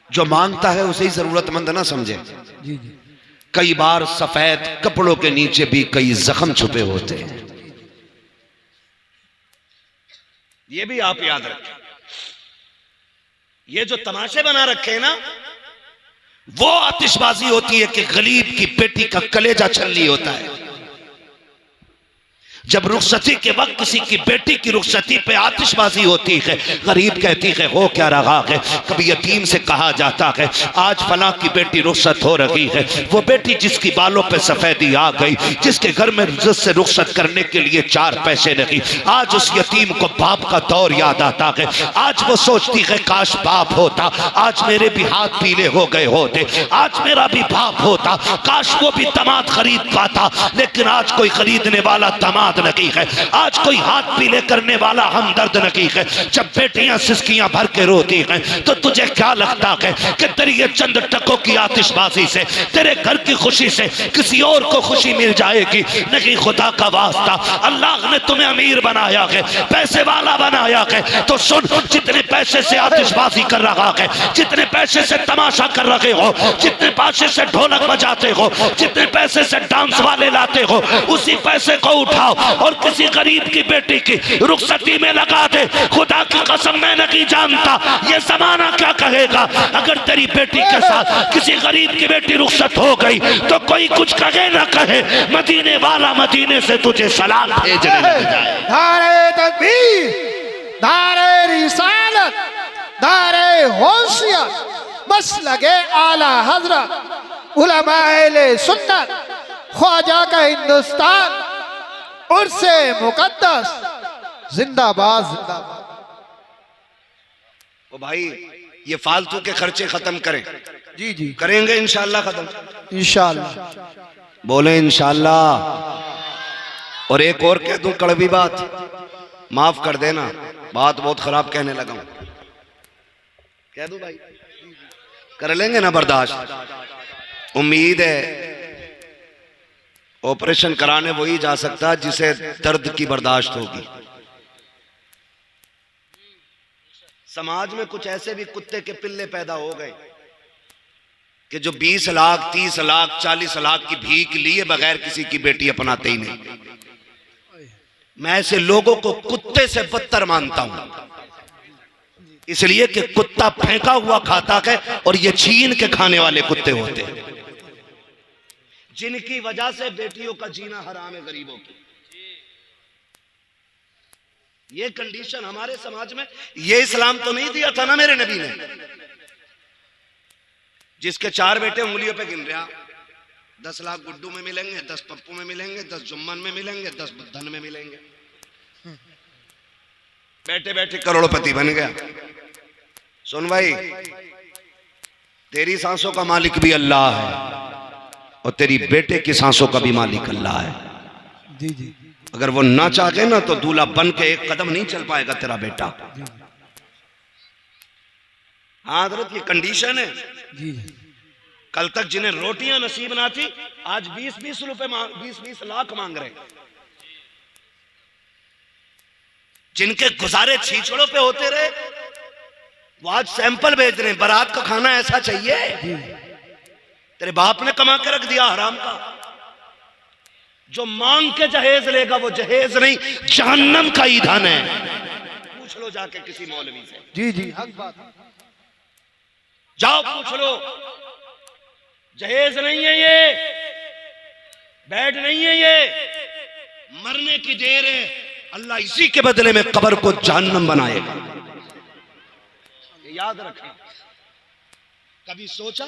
जो मांगता है उसे ही जरूरतमंद ना समझे। कई बार सफेद कपड़ों के नीचे भी कई जख्म छुपे होते हैं। ये भी आप याद रखें। ये जो तमाशे बना रखे हैं ना, वो आतिशबाजी होती है कि गरीब की बेटी का कलेजा छलनी होता है। जब रुखसती के वक्त किसी की बेटी की रुखसती पे आतिशबाजी होती है, गरीब कहती है हो क्या रहा है। कभी यतीम से कहा जाता है आज फलां की बेटी रुखसत हो रही है। वो बेटी जिसकी बालों पे सफेदी आ गई, जिसके घर में इज्जत से रुखसत करने के लिए 4 पैसे नहीं, आज उस यतीम को बाप का दौर याद आता है। आज वो सोचती है काश बाप होता, आज मेरे भी हाथ पीले हो गए होते, आज मेरा भी बाप होता, काश वो भी दामाद खरीद पाता। लेकिन आज कोई खरीदने वाला दामाद नहीं है, आज कोई हाथ पीले करने वाला हमदर्द नहीं है। जब बेटियां सिसकियां भर के रोती हैं तो तुझे क्या लगता है कि तेरी ये चंद टकों की आतिशबाजी से, तेरे घर की खुशी से किसी और को खुशी मिल जाएगी? नहीं, खुदा का वास्ता, अल्लाह ने तुम्हें अमीर बनाया है, पैसे वाला बनाया है, तो सुन, जितने पैसे से आतिशबाजी कर रहा है, जितने पैसे से तमाशा कर रहे हो, जितने पैसे से ढोलक बजाते हो, जितने पैसे से डांस वाले लाते हो, उसी पैसे को उठाओ और किसी गरीब की बेटी की रुखसती में लगा दे। खुदा की कसम मैं नहीं जानता ये जमाना क्या कहेगा अगर तेरी बेटी के साथ किसी गरीब की बेटी रुखसत हो गई तो कोई कुछ कहे ना कहे, मदीने वाला मदीने से तुझे सलाम भेजने लग जाए। नारे तकबीर, नारे रिसालत, नारे होशियत, बस लगे आला हजरत उलमाए सुन्नत, ख्वाजा का हिंदुस्तान, उर्से मुकद्दस जिंदाबाद जिंदाबाद। ओ भाई ये फालतू के खर्चे खत्म करें। जी जी करेंगे इंशाल्लाह खत्म, इंशाल्लाह। बोले इंशाल्लाह। और एक और कह दूं कड़वी बात, माफ कर देना, बात बहुत खराब कहने लगा हूं, कह दूं भाई, कर लेंगे ना बर्दाश्त। उम्मीद है ऑपरेशन कराने वही जा सकता है जिसे दर्द की बर्दाश्त होगी। समाज में कुछ ऐसे भी कुत्ते के पिल्ले पैदा हो गए कि जो 20 लाख 30 लाख 40 लाख की भीख लिए बगैर किसी की बेटी अपनाते ही नहीं। मैं ऐसे लोगों को कुत्ते से बदतर मानता हूं, इसलिए कि कुत्ता फेंका हुआ खाता है और ये छीन के खाने वाले कुत्ते होते हैं, जिनकी वजह से बेटियों का जीना हराम है गरीबों की। ये कंडीशन हमारे समाज में, ये इस्लाम तो नहीं दिया था ना मेरे नबी ने। जिसके 4 बेटे उंगलियों पे गिन रहा, 10 लाख गुड्डू में मिलेंगे, 10 पप्पू में मिलेंगे, 10 जुम्मन में मिलेंगे, 10 धन में मिलेंगे, बैठे बैठे करोड़पति बन गया। सुन भाई, तेरी सांसों का मालिक भी अल्लाह है और तेरी बेटे की सांसों का भी मालिक अल्लाह है। जी जी अगर वो ना चाहे ना तो दूल्हा बन के एक कदम नहीं चल पाएगा तेरा बेटा। हाँ हजरत, ये कंडीशन है। जी कल तक जिन्हें रोटियां नसीब ना थी आज 20-20 रुपए 20-20 लाख मांग रहे। जिनके गुजारे छीछड़ों पे होते रहे वो आज सैंपल भेज रहे हैं, बारात का खाना ऐसा चाहिए। तेरे बाप ने कमा के रख दिया हराम का। जो मांग के जहेज लेगा वो जहेज नहीं, जहन्नम का ईंधन है। पूछ लो जाके किसी मौलवी से। जी जी हक बात। जाओ पूछ लो, जहेज नहीं है ये, बेड नहीं है ये, मरने की देर है। अल्लाह इसी के बदले में कब्र को जहन्नम बनाएगा, ये याद रखना। कभी सोचा?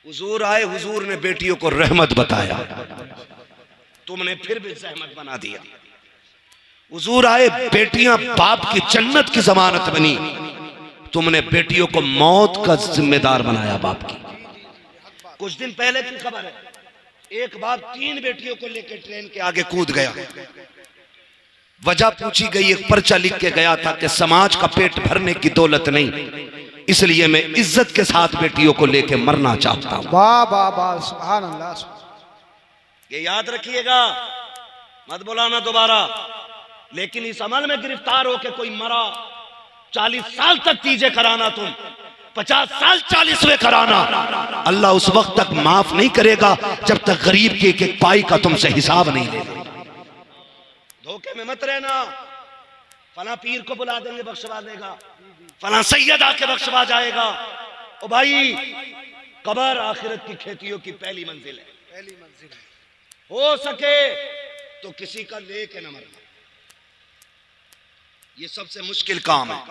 हुजूर आए, हुजूर ने बेटियों को रहमत बताया, तुमने फिर भी जहमत बना दिया। हुजूर आए, बेटियां बाप की जन्नत की जमानत बनी, तुमने बेटियों को मौत का जिम्मेदार बनाया बाप की। कुछ दिन पहले की खबर है, एक बाप 3 बेटियों को लेकर ट्रेन के आगे कूद गया। वजह पूछी गई, एक पर्चा लिख के गया था कि समाज का पेट भरने की दौलत नहीं, इसलिए मैं इज्जत के साथ बेटियों को लेकर मरना चाहता हूं। वाह वाह वाह, सुभान अल्लाह। ये याद रखिएगा, मत बुलाना दोबारा। लेकिन इस अमल में गिरफ्तार होकर कोई मरा, 40 साल तक तीजे कराना, तुम 50 साल 40वें कराना, अल्लाह उस वक्त तक माफ नहीं करेगा जब तक गरीब के एक पाई का तुमसे हिसाब नहीं लेगा। धोखे में मत रहना। फला पीर को बुला देंगे बख्शवा देगा, फला सैयद आके बख्शवा जाएगा। ओ भाई, कब्र आखिरत की खेतियों की पहली मंजिल है। पहली मंजिल है। हो सके तो किसी का लेके न मरना, ये सबसे मुश्किल काम है।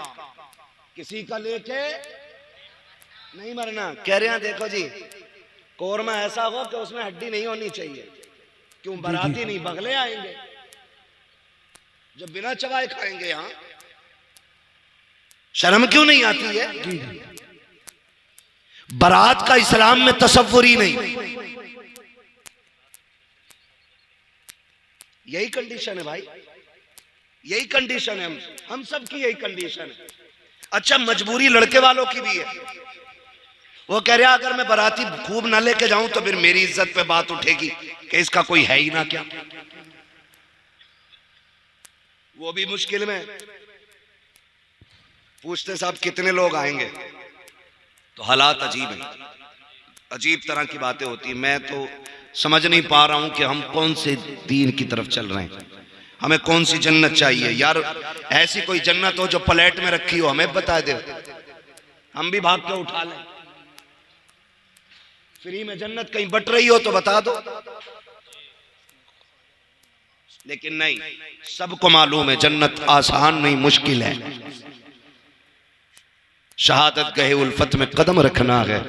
किसी का लेके नहीं मरना। कह रहे हैं देखो जी, कोरमा ऐसा हो कि उसमें हड्डी नहीं होनी चाहिए। क्यों? बाराती नहीं, बगले आएंगे जो बिना चबाए खाएंगे। यहां शर्म क्यों नहीं आती है? बारात का इस्लाम में तसव्वुर ही नहीं। यही कंडीशन है भाई, यही कंडीशन है। हम सब की यही कंडीशन है। अच्छा, मजबूरी लड़के वालों की भी है। वो कह रहा अगर मैं बाराती खूब ना लेके जाऊं तो फिर मेरी इज्जत पे बात उठेगी कि इसका कोई है ही ना क्या। वो भी मुश्किल में। पूछते साहब कितने लोग आएंगे, तो हालात अजीब है, अजीब तरह की बातें होती है। मैं तो समझ नहीं पा रहा हूं कि हम कौन से दीन की तरफ चल रहे हैं, हमें कौन सी जन्नत चाहिए। यार ऐसी कोई जन्नत हो जो प्लेट में रखी हो, हमें बता दे, हम भी भाग के उठा लें। फ्री में जन्नत कहीं बट रही हो तो बता दो। लेकिन नहीं, सबको मालूम है जन्नत आसान नहीं, मुश्किल है। शहादत गहे उल्फत में कदम रखना है।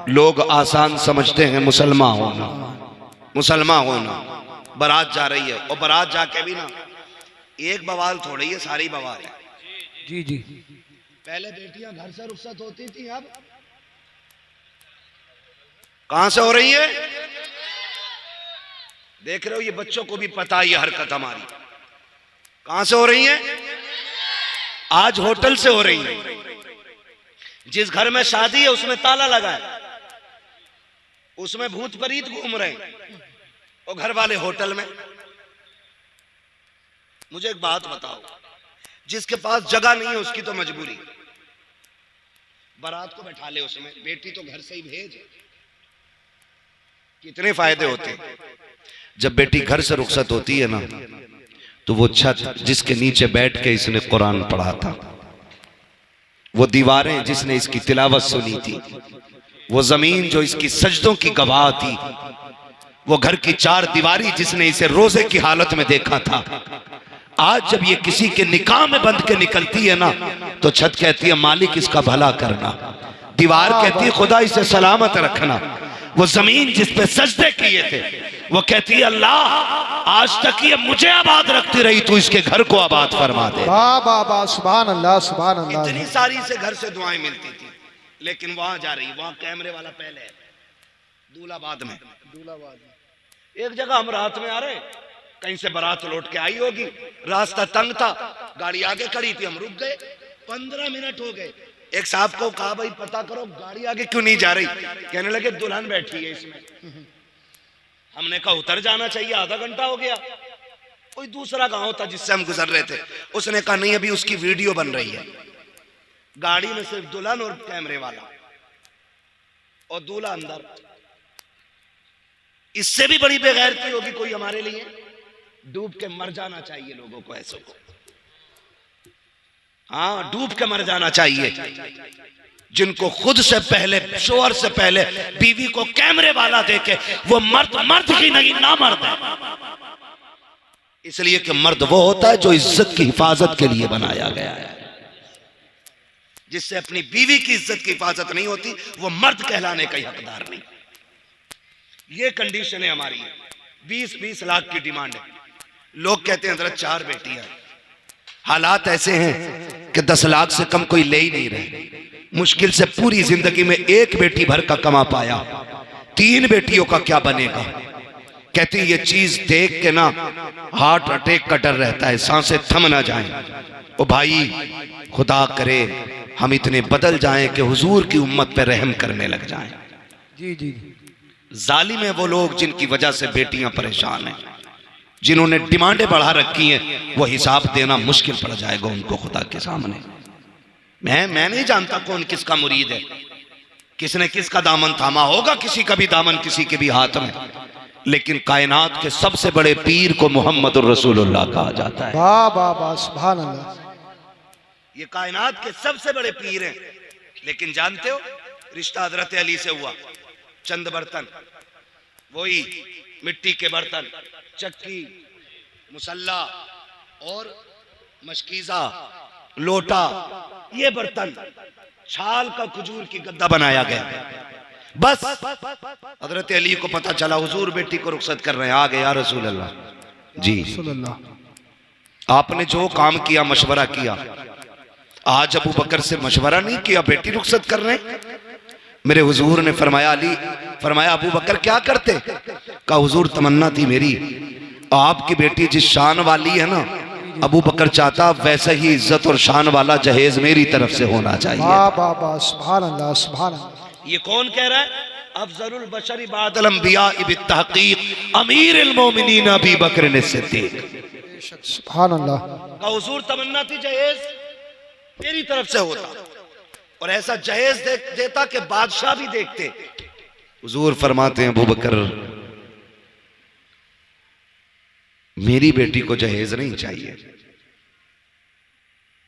लोग आसान समझते हैं मुसलमान होना, मुसलमान होना। बारात जा रही है और बारात जाके भी ना एक बवाल थोड़ी है, सारी बवाल है। जी जी। पहले बेटियां घर से रुखसत होती थी, अब कहां से हो रही है? देख रहे हो, ये बच्चों को भी पता है ये हरकत हमारी। कहां से हो रही है? आज होटल से हो रही है। जिस घर में शादी है उसमें ताला लगा है, उसमें भूत प्रीत घूम रहे हैं, और घर वाले होटल में। मुझे एक बात बताओ, जिसके पास जगह नहीं है उसकी तो मजबूरी, बारात को बैठा ले उसमें, बेटी तो घर से ही भेज। कितने फायदे होते हैं। जब बेटी घर से रुखसत होती है ना, तो वो छत जिसके नीचे बैठ के इसने कुरान पढ़ा था, वो दीवारें जिसने इसकी तिलावत सुनी थी, वो जमीन जो इसकी सजदों की गवाह थी, वो घर की चार दीवारी जिसने इसे रोजे की हालत में देखा था, आज जब ये किसी के निकाह में बंध के निकलती है ना, तो छत कहती है मालिक इसका भला करना, दीवार कहती है खुदा इसे सलामत रखना, वो जमीन जिस पे सजदे किए थे वो कहती है अल्लाह आज तक ये मुझे आबाद रखती रही, तू इसके घर को आबाद फरमा दे। वाह वाह वाह, सुभान अल्लाह सुभान अल्लाह। इतनी सारी से घर से दुआएं मिलती थी, लेकिन वहां जा रही, वहां कैमरे वाला पहले है, दूलाबाद में। एक जगह हम रात में आ रहे, कहीं से बारात लौट के आई होगी, रास्ता तंग था, गाड़ी आगे खड़ी थी, हम रुक गए, 15 मिनट हो गए। एक साहब को कहा भाई पता करो गाड़ी आगे क्यों नहीं जा रही, कहने लगे दुल्हन बैठी है इसमें। हमने कहा उतर जाना चाहिए, आधा घंटा हो गया। कोई दूसरा गांव था जिससे हम गुजर रहे थे, उसने कहा नहीं अभी उसकी वीडियो बन रही है। गाड़ी में सिर्फ दुल्हन और कैमरे वाला, और दूल्हा अंदर। इससे भी बड़ी बेगैरती होगी कोई हमारे लिए? डूब के मर जाना चाहिए लोगों को, ऐसों को। हाँ, डूब के मर जाना चाहिए, जिनको खुद से पहले, शोहर से पहले बीवी को कैमरे वाला देखे, वो मर्द ही नहीं ना मर्द है। इसलिए कि मर्द वो होता है जो इज्जत की हिफाजत के लिए बनाया गया है। जिससे अपनी बीवी की इज्जत की हिफाजत नहीं होती, वो मर्द कहलाने का ही हकदार नहीं। ये कंडीशन है हमारी। 20-20 लाख की डिमांड है। लोग कहते हैं हजरत 4 बेटियां। हालात ऐसे हैं कि 10 लाख से कम कोई ले ही नहीं रहे। मुश्किल से पूरी जिंदगी में 1 बेटी भर का कमा पाया, 3 बेटियों का क्या बनेगा? कहती ये चीज देख के ना हार्ट अटैक का डर रहता है, सांसें थम ना जाएं। ओ भाई खुदा करे हम इतने बदल जाएं कि हुजूर की उम्मत पे रहम करने लग जाएं। जी जी। जालिम है वो लोग जिनकी वजह से बेटियां परेशान हैं, जिन्होंने डिमांडें बढ़ा रखी हैं, वो हिसाब देना मुश्किल पड़ जाएगा उनको खुदा के सामने। मैं नहीं जानता कौन किसका मुरीद है, किसने किसका दामन थामा होगा, किसी का भी दामन किसी के भी हाथ में, लेकिन कायनात के सबसे बड़े पीर को मोहम्मदुर रसूलुल्लाह कहा जाता है। वाह वाह वाह, सुभान अल्लाह। ये कायनात के सबसे बड़े पीर हैं। लेकिन जानते हो रिश्ता हजरत अली से हुआ। चंद बर्तन, वही मिट्टी के बर्तन, चक्की, मुसल्ला और मशकीजा, लोटा, ये बर्तन, छाल का खजूर की गद्दा बनाया गया। बस हजरत अली को पता चला हुजूर बेटी को रुखसत कर रहे हैं, आ गए या रसूल अल्लाह जी। आपने जो काम किया, मशवरा किया, आज अबू बकर से मशवरा नहीं किया, बेटी रुखसत कर रहे हैं। मेरे हुजूर ने फरमाया अली, फरमाया अबू बकर क्या करते? कहा हुजूर तमन्ना थी मेरी, आपकी बेटी जिस शान वाली है ना, अबू बकर चाहता वैसे ही इज्जत और शान वाला जहेज मेरी तरफ से होना चाहिए। सुभान अल्लाह सुभान अल्लाह। ये कौन कह रहा है? अफजलुल बशरी बादल अंबिया बित्तहकीक अमीरुल मोमिनीन अबू बकर सिद्दीक। सुभान अल्लाह। का हुजूर तमन्ना थी जहेज मेरी तरफ से होता, और ऐसा जहेज देता कि बादशाह भी देखते। हुजूर फरमाते हैं अबू बकर मेरी बेटी को जहेज नहीं चाहिए।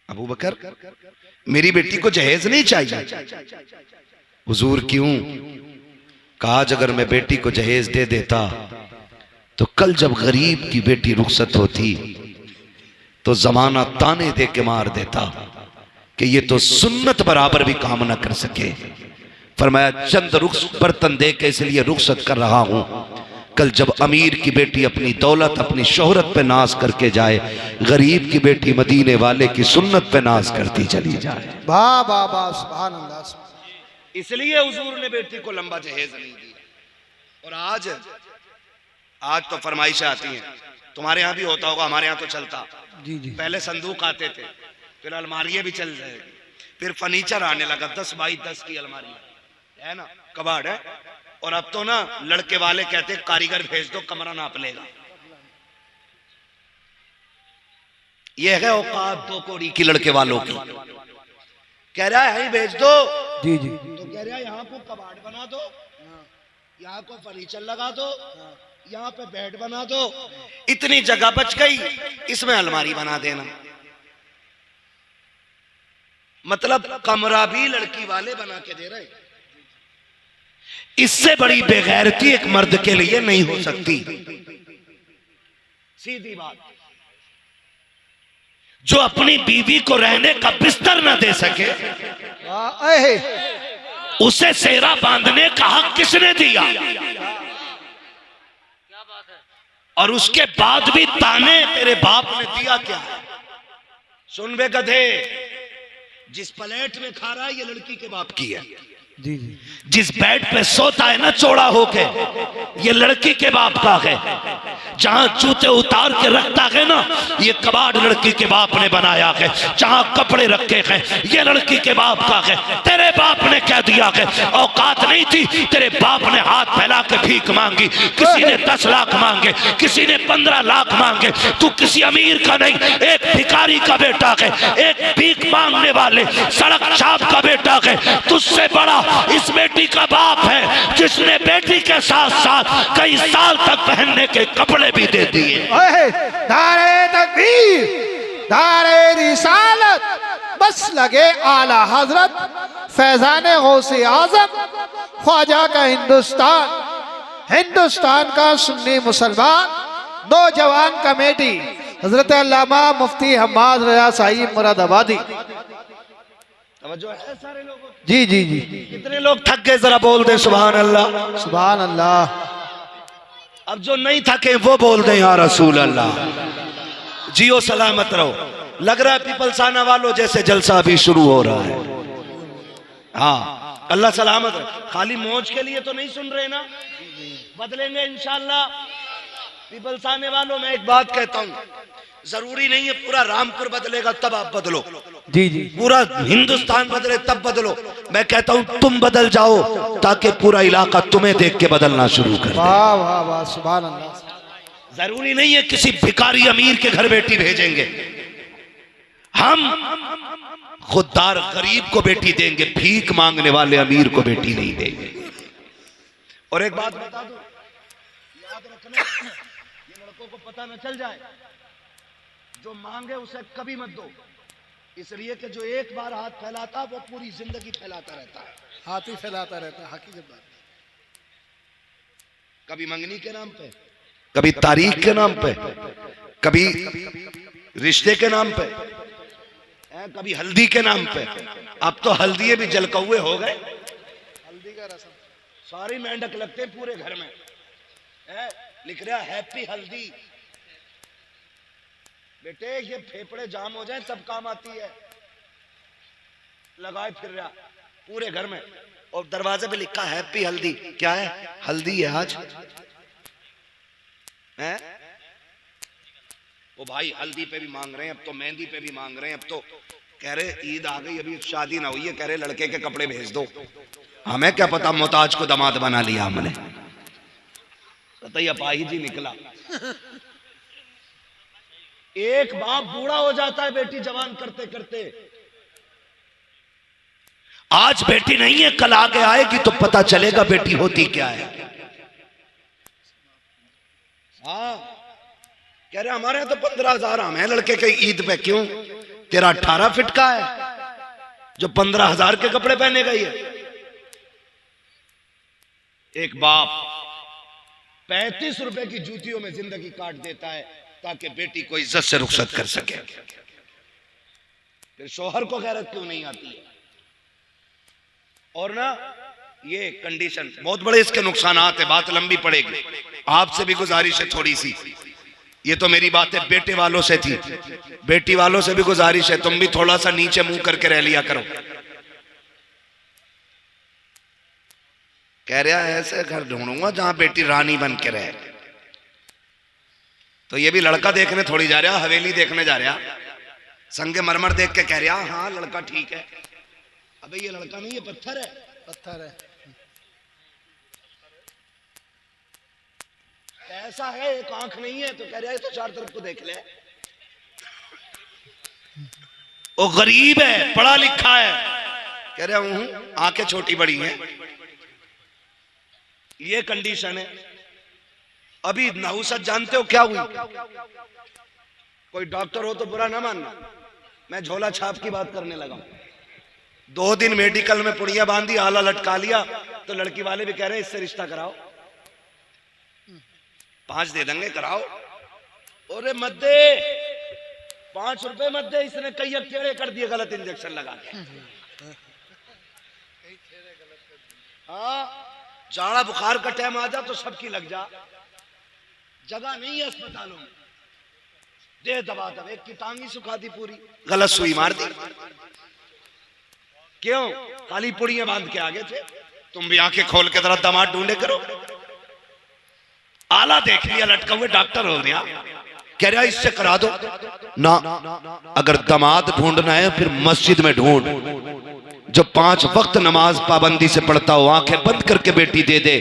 अबू बकर मेरी बेटी को जहेज नहीं चाहिए। हुजूर क्यों? कहा अगर मैं बेटी को जहेज दे देता तो कल जब गरीब की बेटी रुखसत होती तो जमाना ताने दे के मार देता कि ये तो सुन्नत बराबर भी काम न कर सके। फरमाया चंद बर्तन दे के इसलिए रुखसत कर रहा हूं, कल जब अमीर की बेटी अपनी दौलत अपनी शोहरत पे नाज करके जाए, गरीब की बेटी मदीने वाले की सुन्नत पे नाज करती चली जाए। वाह वाह वाह, सुभान अल्लाह, इसलिए हुजूर ने बेटी को लंबा जहेज नहीं दिया। और आज तो फरमाइशें आती हैं, तुम्हारे यहाँ भी होता होगा, हमारे यहाँ तो चलता। जी जी। पहले संदूक आते थे, फिर अलमारियां भी चल जाएगी, फिर फर्नीचर आने लगा, 10 बाई 10 की अलमारी है ना, कबाड़ है। और अब तो ना लड़के वाले कहते कारीगर भेज दो, कमरा नाप लेगा। ये है औकात 2 कौड़ी की लड़के वालों की। कह रहा है भेज दो, जी जी। तो कह रहा है यहाँ को कबाड़ बना दो, यहाँ को फर्नीचर लगा दो, यहाँ पे बेड बना दो, इतनी जगह बच गई, इसमें अलमारी बना देना। मतलब कमरा भी लड़की वाले बना के दे रहे। इससे बड़ी बेगैरती एक मर्द के लिए नहीं हो सकती। सीधी बात। जो अपनी बीवी को रहने का बिस्तर न दे सके, उसे सेहरा बांधने का हक किसने दिया? और उसके बाद भी ताने तेरे बाप ने दिया क्या? सुन बे गधे, जिस प्लेट में खा रहा है ये लड़की के बाप की है। जी जी। जिस बेड पे सोता है ना चौड़ा होके, ये लड़की के बाप का है। जहां जूते उतार के रखता है ना, ये कबाड़ लड़की के बाप ने बनाया है। जहां कपड़े रखे हैं, ये लड़की के बाप का है। तेरे बाप ने कह दिया है, औकात नहीं थी, तेरे बाप ने हाथ फैला के भीख मांगी। किसी ने 10 लाख मांगे, किसी ने 15 लाख मांगे। तू किसी अमीर का नहीं, एक भिखारी का बेटा है, एक भीख मांगने वाले सड़क छाप का बेटा है। तुझसे बड़ा इस बेटी का बाप है, जिसने बेटी के साथ साथ कई साल तक पहनने के कपड़े भी दे दिए। नारे तकबीर, नारे रिसालत, बस लगे आला हजरत फैजान गौसे आजम ख्वाजा का हिंदुस्तान, हिंदुस्तान का सुन्नी मुसलमान नौजवान कमेटी हजरत अल्लामा मुफ्ती हम्माद रजा साहिब मुरादाबादी। जो है सारे लोगों, जी जी जी। कितने लोग थक गए जरा बोल दे सुभान अल्लाह, सुभान अल्लाह। अब जो नहीं थके वो बोल दे या रसूल अल्लाह। जियो सलामत रहो। लग रहा है पीपलसाना वालों जैसे जलसा भी शुरू हो रहा है। हाँ, अल्लाह सलामत रहे। खाली मौज के लिए तो नहीं सुन रहे ना, बदलेंगे इंशाअल्लाह। पीपलसाने वालों, मैं एक बात कहता हूँ, जरूरी नहीं है पूरा रामपुर बदलेगा तब आप बदलो। जी जी। पूरा हिंदुस्तान बदले तब बदलो। मैं कहता हूं तुम बदल जाओ ताकि पूरा इलाका तुम्हें देख के बदलना शुरू कर दे। वाह वाह वाह, सुभान अल्लाह। जरूरी नहीं है किसी भिखारी अमीर के घर बेटी भेजेंगे, हम खुददार गरीब को बेटी देंगे, भीख मांगने वाले अमीर को बेटी नहीं देंगे। और एक बात बता दो, याद रखना, ये लड़कों को पता न चल जाए, जो मांगे उसे कभी मत दो, इसलिए कि जो एक बार हाथ फैलाता वो पूरी जिंदगी फैलाता रहता है। हाथ ही फैलाता रहता है, हकीकत बात। कभी मंगनी के नाम पे, कभी तारीख के नाम पे, कभी रिश्ते के नाम पे, कभी हल्दी के नाम पे। अब तो हल्दी भी जलकौए हो गए। हल्दी का रस्म सारी मेंढक लगते हैं पूरे घर में। लिख रहा हैप्पी हल्दी। बेटे ये फेफड़े जाम हो जाए तब काम आती है। लगाए फिर रहा पूरे घर में, और दरवाजे पे लिखा हैप्पी हल्दी। क्या है? हल्दी है आज है। वो भाई हल्दी पे भी मांग रहे हैं, अब तो मेहंदी पे भी मांग रहे हैं। अब तो कह रहे ईद आ गई, अभी शादी ना हुई है, कह रहे लड़के के कपड़े भेज दो। हमें क्या पता मोहताज को दामाद बना लिया हमने। अपाही जी निकला। एक बाप बूढ़ा हो जाता है बेटी जवान करते करते। आज बेटी नहीं है, कल आगे आएगी तो पता चलेगा बेटी होती क्या है। हाँ, कह रहे हमारे यहाँ तो 15,000 हम है लड़के के ईद पे। क्यों? तेरा 18 फिट का है जो 15,000 के कपड़े पहने गई है। एक बाप 35 रुपए की जूतियों में जिंदगी काट देता है ताकि बेटी को इज्जत से रुखसत कर सके। फिर शौहर को गैरत क्यों नहीं आती है? और ना ये कंडीशन बहुत बड़े इसके नुकसानात है, बात लंबी पड़ेगी। आपसे भी गुजारिश है थोड़ी सी, ये तो मेरी बात है बेटे वालों से थी, बेटी वालों से भी गुजारिश है तुम भी थोड़ा सा नीचे मुंह करके रह लिया करो। कह रहा है ऐसे घर ढूंढूंगा जहां बेटी रानी बन के रहे। तो ये भी लड़का देखने थोड़ी जा रहा, हवेली देखने जा रहा, संगे मरमर देख के कह रहा हाँ लड़का ठीक है। अबे ये लड़का नहीं, ये पत्थर है, पत्थर है। ऐसा है एक आंख नहीं है, तो कह रहा है तो चार तरफ को देख ले। वो गरीब है, पढ़ा लिखा है, कह रहा हूं आंखें छोटी बड़ी हैं। ये कंडीशन है। अभी नहुसत जानते हो क्या हुई? कोई डॉक्टर हो तो बुरा ना मानना, मैं झोला छाप की बात करने लगा। 2 दिन मेडिकल में पुड़िया बांधी, आला लटका लिया, तो लड़की वाले भी कह रहे हैं इससे रिश्ता कराओ, 5 दे देंगे, कराओ। अरे मत दे, 5 रुपए मत दे, इसने कई अकेड़े कर दिए गलत इंजेक्शन लगा के। हाँ, जाड़ा बुखार का टाइम आ जा तो सबकी लग जा, जगह नहीं है अस्पतालों में, दे दबा दब, एक की टांगी सुखा दी पूरी, गलत सुई मार दी। क्यों? काली पुड़ियां बांध के आगे थे। तुम भी आंखें खोल के जरा दामाद ढूंढे करो। आला देख लिया लटका हुए, डॉक्टर हो गया, कह रहा इससे करा दो ना। अगर दामाद ढूंढना है फिर मस्जिद में ढूंढ, जो 5 वक्त नमाज पाबंदी से पढ़ता हो, आंखें बंद करके बेटी दे दे,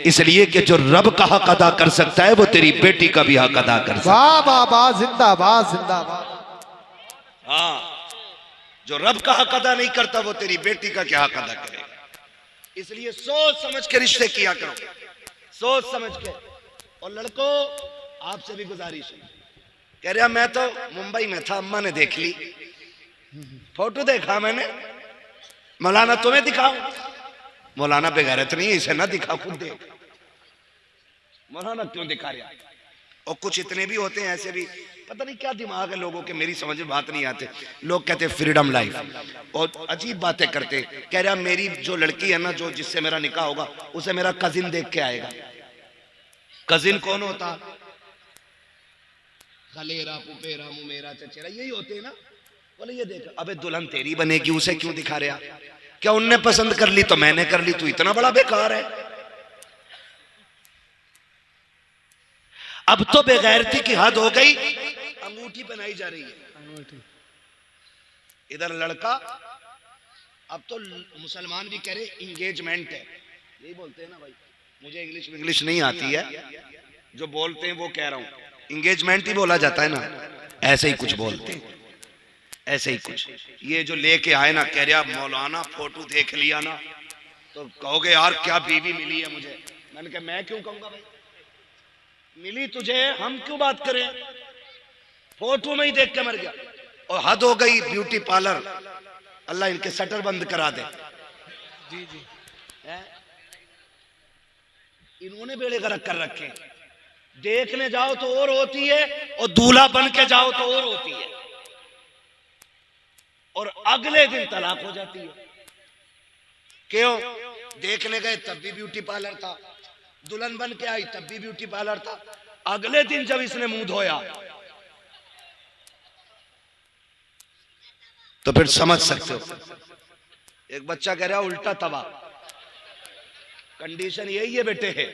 इसलिए कि जो रब का हक अदा कर सकता है वो तेरी बेटी का भी हक अदा कर सकता है। वाह वाह वाह, जिंदाबाद जिंदाबाद। हाँ, जो रब का हक अदा नहीं करता वो तेरी बेटी का क्या हक अदा करेगा। इसलिए सोच समझ के रिश्ते किया करो, सोच समझ के। और लड़कों आपसे भी गुजारिश है, कह रहा मैं तो मुंबई में था, अम्मा ने देख ली, फोटो देखा मैंने, मौलाना तुम्हें दिखाऊं? मौलाना बेगैरत नहीं है, इसे ना दिखा, खुद देख। मौलाना क्यों दिखा रहा? और कुछ इतने भी होते हैं ऐसे भी, पता नहीं क्या दिमाग है लोगों के, मेरी समझ में बात नहीं आते। लोग कहते हैं फ्रीडम लाइफ, और अजीब बातें करते। कह रहा मेरी जो लड़की है ना, जो जिससे मेरा निकाह होगा, उसे मेरा कजिन देख के आएगा। कजिन कौन होता? खलेरा, पुपेरा, मुमेरा, चचेरा, यही होते हैं ना। बोले ये देख, अबे दुल्हन तेरी बनेगी, उसे क्यों दिखा रहा? क्या उनने पसंद कर ली तो मैंने कर ली, तू इतना बड़ा बेकार है। अब तो बेगैरती की हद हो गई, अंगूठी पहनाई जा रही है। इधर लड़का, अब तो मुसलमान भी कह रहे इंगेजमेंट है, यही बोलते हैं ना भाई, मुझे इंग्लिश नहीं आती है, जो बोलते हैं वो कह रहा हूं, इंगेजमेंट ही बोला जाता है ना, ऐसे ही कुछ बोलते हैं, ऐसे ही कुछ। ये जो लेके आए ना, कह रहा मौलाना फोटो देख लिया ना तो कहोगे यार क्या बीवी मिली है मुझे। मैंने कहा मैं क्यों कहूंगा भाई, मिली तुझे, हम क्यों बात करें, फोटो में ही देख के मर गया। और हद हो गई ब्यूटी पार्लर, अल्लाह इनके शटर बंद करा दे। जी जी, इन्होंने बेड़े गर्क कर रखे, देखने जाओ तो और होती है, और दूल्हा बन के जाओ तो और होती है, और अगले दिन तलाक हो जाती है। क्यों? देखने गए तब भी ब्यूटी पार्लर था, दुल्हन बन के आई तब भी ब्यूटी पार्लर था, अगले दिन जब इसने मुंह धोया तो फिर समझ सकते हो। एक बच्चा कह रहा उल्टा तवा, कंडीशन यही है बेटे है,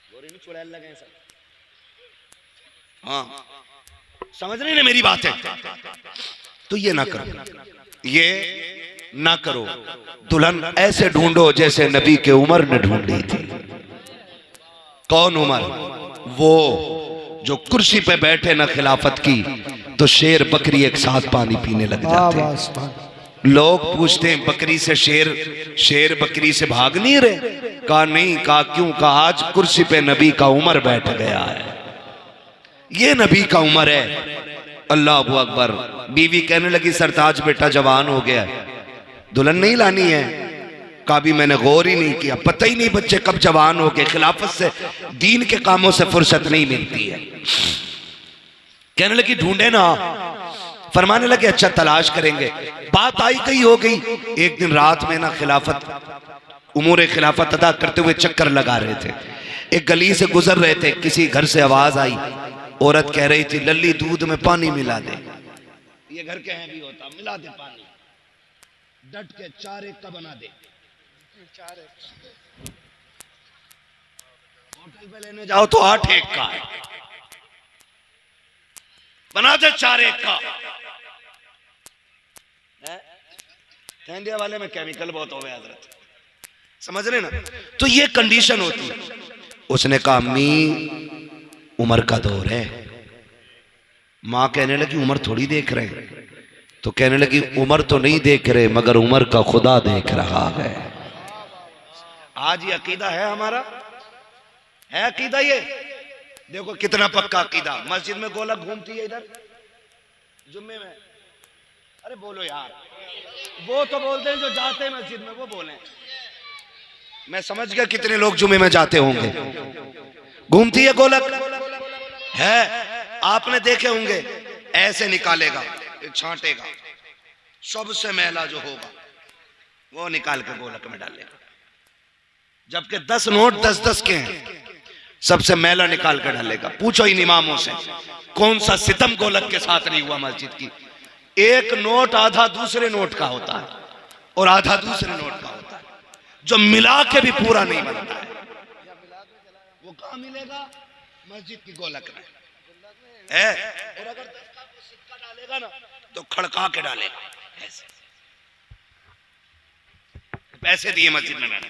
गोरी नहीं चुड़ैल लगे सब। हाँ, समझ रही ना मेरी बात है? तो ये ना करो, ये ना करो। दुल्हन ऐसे ढूंढो जैसे नबी के उमर ने ढूंढी थी। कौन उमर? वो जो कुर्सी पे बैठे ना खिलाफत की तो शेर बकरी एक साथ पानी पीने लग जाते। लोग पूछते हैं बकरी से शेर बकरी से भाग नहीं रहे? कहा नहीं। कहा क्यों? कहा आज कुर्सी पे नबी का उमर बैठ गया है, ये नबी का उमर है। अल्लाह अकबर। बीवी कहने लगी सरताज बेटा जवान हो गया है, दुल्हन नहीं लानी है। कहा भी मैंने गौर ही नहीं किया, पता ही नहीं बच्चे कब जवान हो गए, खिलाफत से दीन के कामों से फुर्सत नहीं मिलती है। कहने लगी ढूंढे ना, फरमाने लगे अच्छा तलाश करेंगे। बात आई गई हो गई। एक दिन रात में ना खिलाफत उमूर खिलाफत अदा करते हुए चक्कर लगा रहे थे, एक गली से गुजर रहे थे, किसी घर से आवाज आई, औरत कह रही थी लल्ली दूध में पानी मिला दे। ये घर के हैं भी होता, मिला दे पानी, डट के 4 एक का बना दे। होटल पे लेने जाओ तो 8 एक का है, बना दे 4 एक का। इंडिया वाले में केमिकल बहुत हो गया हजरत, समझ रहे ना। तो ये कंडीशन होती है। उसने कहा अम्मी उम्र का दौर है। मां कहने लगी उम्र थोड़ी देख रहे, तो कहने लगी उम्र तो नहीं देख रहे मगर उम्र का खुदा देख रहा है। आज ये अकीदा है हमारा, है अकीदा ये। देखो कितना पक्का अकीदा। मस्जिद में गोलक घूमती है इधर जुम्मे में, अरे बोलो यार, वो तो बोलते हैं जो जाते हैं मस्जिद में, वो बोले। मैं समझ गया कितने लोग जुम्मे में जाते होंगे। घूमती है गोलक है, आपने देखे होंगे, ऐसे निकालेगा, छांटेगा, सबसे मैला जो होगा वो निकाल के गोलक में डालेगा। जबकि 10 नोट 10-10 के हैं, सबसे मैला निकाल कर डालेगा। पूछो इन इमामों से कौन सा सितम गोलक के साथ नहीं हुआ मस्जिद की। एक नोट आधा दूसरे नोट का होता है और आधा दूसरे नोट का होता है, जो मिला के भी पूरा नहीं बनता है। वो कहां मिलेगा? मस्जिद की गोलक में है। और अगर 10 का सिक्का डालेगा ना तो खड़का के डालेगा ऐसे। पैसे दिए मस्जिद में मैंने,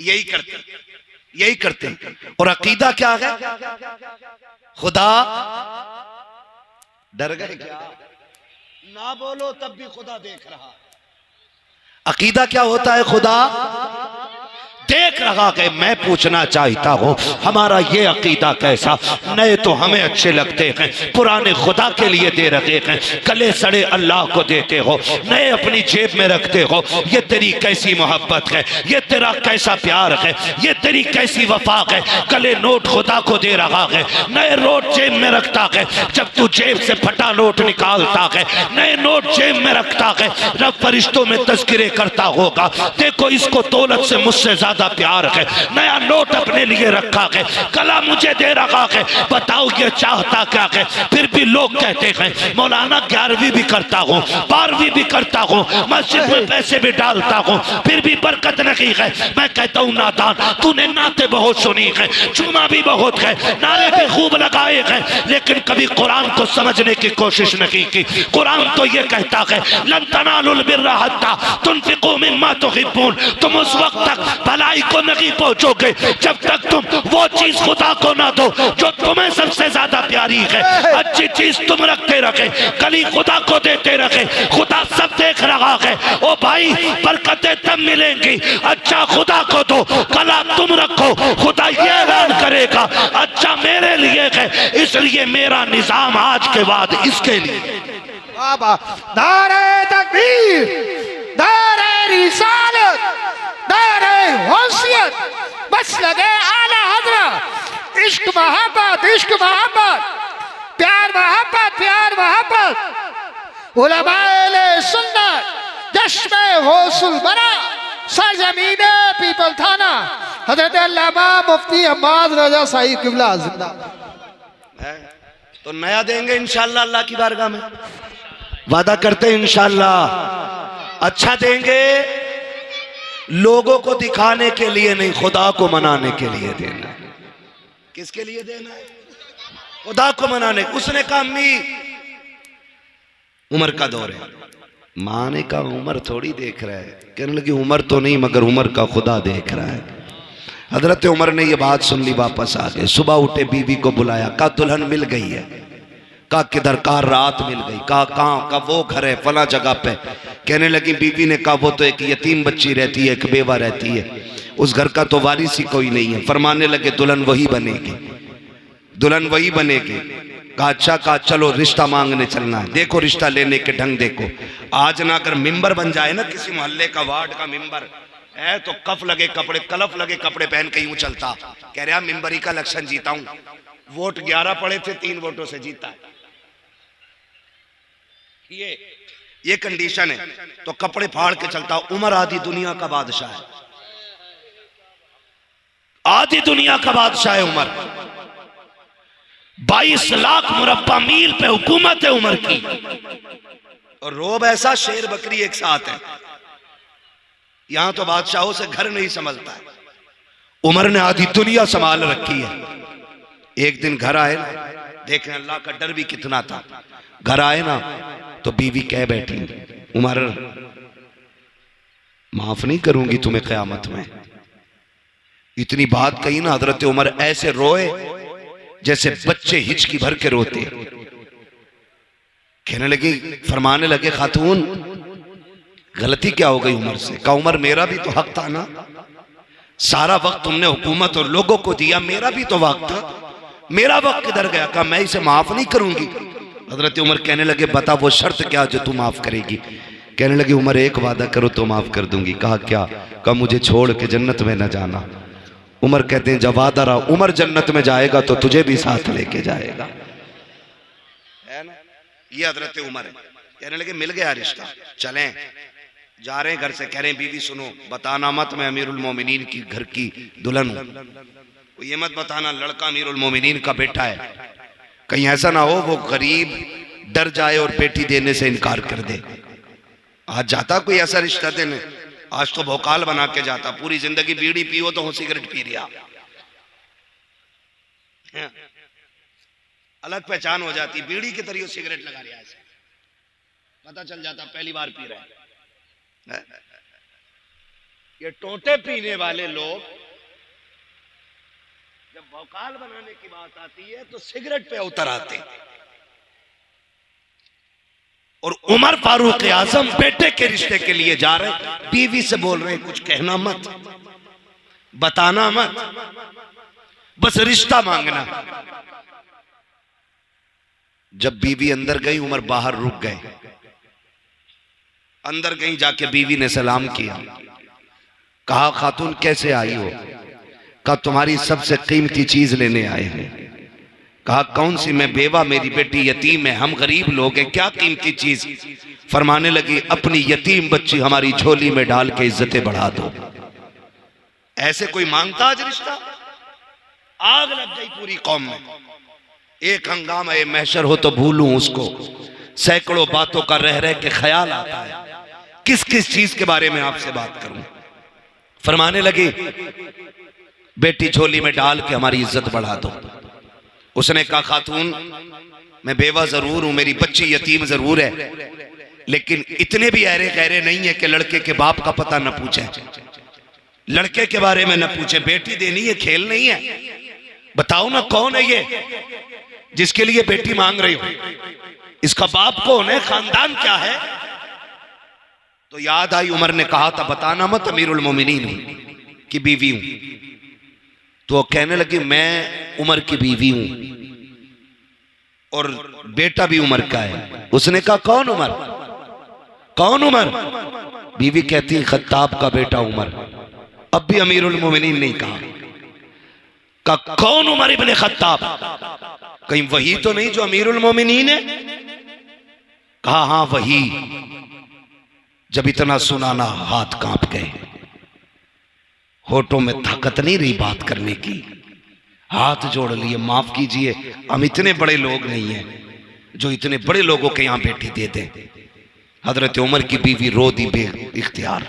यही करते हैं। और अकीदा क्या है? खुदा डर गए क्या? ना बोलो तब भी खुदा देख रहा। अकीदा क्या होता है? खुदा देख रहा है। मैं पूछना चाहता हूं हमारा ये अकीदा कैसा? नए तो हमें अच्छे लगते हैं, पुराने खुदा के लिए दे रखे हैं, गले सड़े अल्लाह को देते हो, नए अपनी जेब में रखते हो। ये तेरी कैसी मोहब्बत है, ये तेरा कैसा प्यार है, ये तेरी कैसी वफा है। गले नोट खुदा को दे रहा है, नए नोट जेब में रखता है। जब तू जेब से फटा नोट निकालता है, नए नोट जेब में रखता है, रब फरिश्तों में तज़किरे करता होगा, देखो इसको दौलत से मुझसे ज्यादा प्यार है। नया नोट अपने लिए रखा है, गला मुझे दे रखा है। बताओ ये चाहता क्या है? फिर भी लोग कहते हैं मौलाना 11वीं भी करता हूँ, 12वीं भी करता हूँ, मस्जिद में पैसे भी डालता हूँ, फिर भी बरकत नहीं है। मैं कहता हूँ नादान, तूने नाते बहुत सुनी है, जुमा भी बहुत है, नारे भी खूब लगाए हैं, लेकिन कभी कुरान को समझने की कोशिश नहीं की। कुरान तो ये कहता है लन तनालुल बिर्रा हत्ता तुनफिकू मिम्मा तुहिब्बून। तुम उस वक्त तक भलाई को नहीं पहुंचोगे जब तक तुम वो चीज खुदा को ना दो जो तुम्हें सबसे ज्यादा प्यारी है। अच्छी चीज तुम रखते रखे, कली खुदा को देते रखे, खुदा सब देख रहा है। ओ भाई बरकतें तब मिलेंगी, अच्छा खुदा को दो, कला तुम रखो, खुदा ये ऐलान करेगा अच्छा मेरे लिए है, इसलिए मेरा निजाम आज के बाद इसके लिए। नारे तकबीर, नारे रिसालत, नारे होशियत, बस लगे आला हजरत। इश्क मोहब्बत, इश्क मोहब्बत, प्यार मोहब्बत, प्यार मोहब्बत। उलमाए सुन्नत जश्न गौसुल बना, सरजमीने पीपल थाना, हजरत अल्लामा मुफ्ती अम्माद रजा साहिब किबला जिंदा। तो नया देंगे इंशाअल्लाह अल्लाह की बारगाह में, वादा करते हैं इंशाअल्लाह। अच्छा देंगे, लोगों को दिखाने के लिए नहीं, खुदा को मनाने के लिए देना है। किसके लिए देना है? खुदा को मनाने। उसने कहा अम्मी उम्र का दौर है। मां ने कहा उम्र थोड़ी देख रहा है। कहने लगी उम्र तो नहीं मगर उम्र का खुदा देख रहा है। हजरत उमर ने यह बात सुन ली, वापस आ गए। सुबह उठे, बीवी को बुलाया, कहा दुल्हन मिल गई है। कहा किधर? कहा रात मिल गई। कहा कहाँ? का वो घर है फला जगह पे। कहने लगी बीवी ने कहा वो तो एक यतीम बच्ची रहती है, एक बेवा रहती है, उस घर का तो वारिस ही कोई नहीं है। फरमाने लगे दुल्हन वही बनेगी, दुल्हन वही बनेगी। कहा अच्छा। कहा चलो रिश्ता मांगने चलना है। देखो रिश्ता लेने के ढंग देखो। आज ना अगर मिंबर बन जाए ना किसी मोहल्ले का, वार्ड का मिंबर है, तो कफ लगे कपड़े, कलफ लगे कपड़े पहन के यूं चलता, कह रहा मिंबरी का इलेक्शन जीता हूं, वोट 11 पड़े थे, 3 वोटों से जीता है। ये कंडीशन है। तो कपड़े फाड़ के चलता। उमर आदि दुनिया का बादशाह है। आधी दुनिया का बादशाह है उमर। 22 लाख मुरब्बा मील पे हुकूमत है उमर की, और रोब ऐसा शेर बकरी एक साथ है। यहां तो बादशाहों से घर नहीं संभलता है, उमर ने आधी दुनिया संभाल रखी है। एक दिन घर आए ना, देखें अल्लाह का डर भी कितना था। घर आए ना तो बीवी कह बैठी, उमर माफ नहीं करूंगी तुम्हें क़यामत में। इतनी बात कही ना, हजरत उमर ऐसे रोए जैसे बच्चे हिचकी भर के रोते। कहने लगी, फरमाने लगे, खातून गलती क्या हो गई उमर से? कहा उमर मेरा भी तो हक था ना, सारा वक्त तुमने हुकूमत और लोगों को दिया, मेरा भी तो वक्त था, मेरा वक्त किधर गया? कहा मैं इसे माफ नहीं करूंगी। हजरत उमर कहने लगे, बता वो शर्त क्या जो तू माफ करेगी? कहने लगी, उमर एक वादा करो तो माफ कर दूंगी। कहा क्या? कहा मुझे छोड़ के जन्नत में न जाना। उमर कहते हैं, जब वादा रहा, उमर जन्नत में जाएगा तो तुझे भी साथ लेके जाएगा, है ना? ये हजरत उमर है। कहने लगे मिल गया रिश्ता, चलें। जा रहे हैं घर से, कह रहे हैं बीवी सुनो, बताना मत मैं अमीरुल मोमिनीन की घर की दुल्हन हूं। ये मत बताना लड़का अमीरुल मोमिनीन का बेटा है, कहीं ऐसा ना हो वो गरीब डर जाए और बेटी देने से इनकार कर दे। आज जाता कोई ऐसा रिश्ता देने, आज तो भोकाल बना के जाता, पूरी जिंदगी बीड़ी पियो तो हो सिगरेट पी रहा, अलग पहचान हो जाती, बीड़ी के तरीके सिगरेट लगा रहा है, पता चल जाता पहली बार पी रहा है। ये टोटे पीने वाले लोग जब भौकाल बनाने की बात आती है तो सिगरेट पे उतर आते। और उमर फारूक आजम बेटे के रिश्ते के लिए जा रहे, बीवी से बोल रहे हैं कुछ कहना मत, बताना मत, बस रिश्ता मांगना। जब बीवी अंदर गई, उमर बाहर रुक गए। अंदर गई, जाके बीवी ने सलाम किया। कहा खातून कैसे आई हो? कहा तुम्हारी सबसे कीमती चीज लेने आए हैं। कहा कौन सी? मैं बेवा, मेरी बेटी यतीम है, हम गरीब लोग हैं, क्या कीमती चीज? फरमाने लगी अपनी यतीम बच्ची हमारी झोली में डाल के इज्जतें बढ़ा दो। ऐसे कोई मांगता आज रिश्ता? आग लग गई पूरी कौम में। एक हंगामा ए महशर हो तो भूलूं उसको, सैकड़ों बातों का रह रह के ख्याल आता है, किस किस चीज के बारे में आपसे बात करूं। फरमाने लगी बेटी झोली में डाल के हमारी इज्जत बढ़ा दो। उसने कहा खातून मैं बेवा जरूर हूं, मेरी बच्ची यतीम जरूर है, लेकिन इतने भी अहरे गहरे नहीं है कि लड़के के बाप का पता न पूछे, लड़के के बारे में न पूछे। बेटी देनी है, खेल नहीं है। बताओ ना कौन है ये जिसके लिए बेटी मांग रही हो? इसका बाप कौन है? खानदान क्या है? तो याद आई उमर ने कहा था बताना मत अमीरुल मोमिनीन की बीवी हूं। तो कहने लगी मैं उमर की बीवी हूं और बेटा भी उमर का है। उसने कहा कौन उमर? कौन उमर? बीवी कहती खत्ताब का बेटा उमर। अब भी अमीरुल मोमिनीन नहीं कहा कौन उमर इब्ने खत्ताब? कहीं वही तो नहीं जो अमीरुल मोमिनीन है? कहा हां वही। जब इतना सुना ना हाथ कांप गए, होठों में ताकत नहीं रही बात करने की, हाथ जोड़ लिए माफ कीजिए, हम इतने बड़े लोग नहीं हैं जो इतने बड़े लोगों के यहां बेटी दे दें। हजरत उमर की बीवी रो दी बे इख्तियार,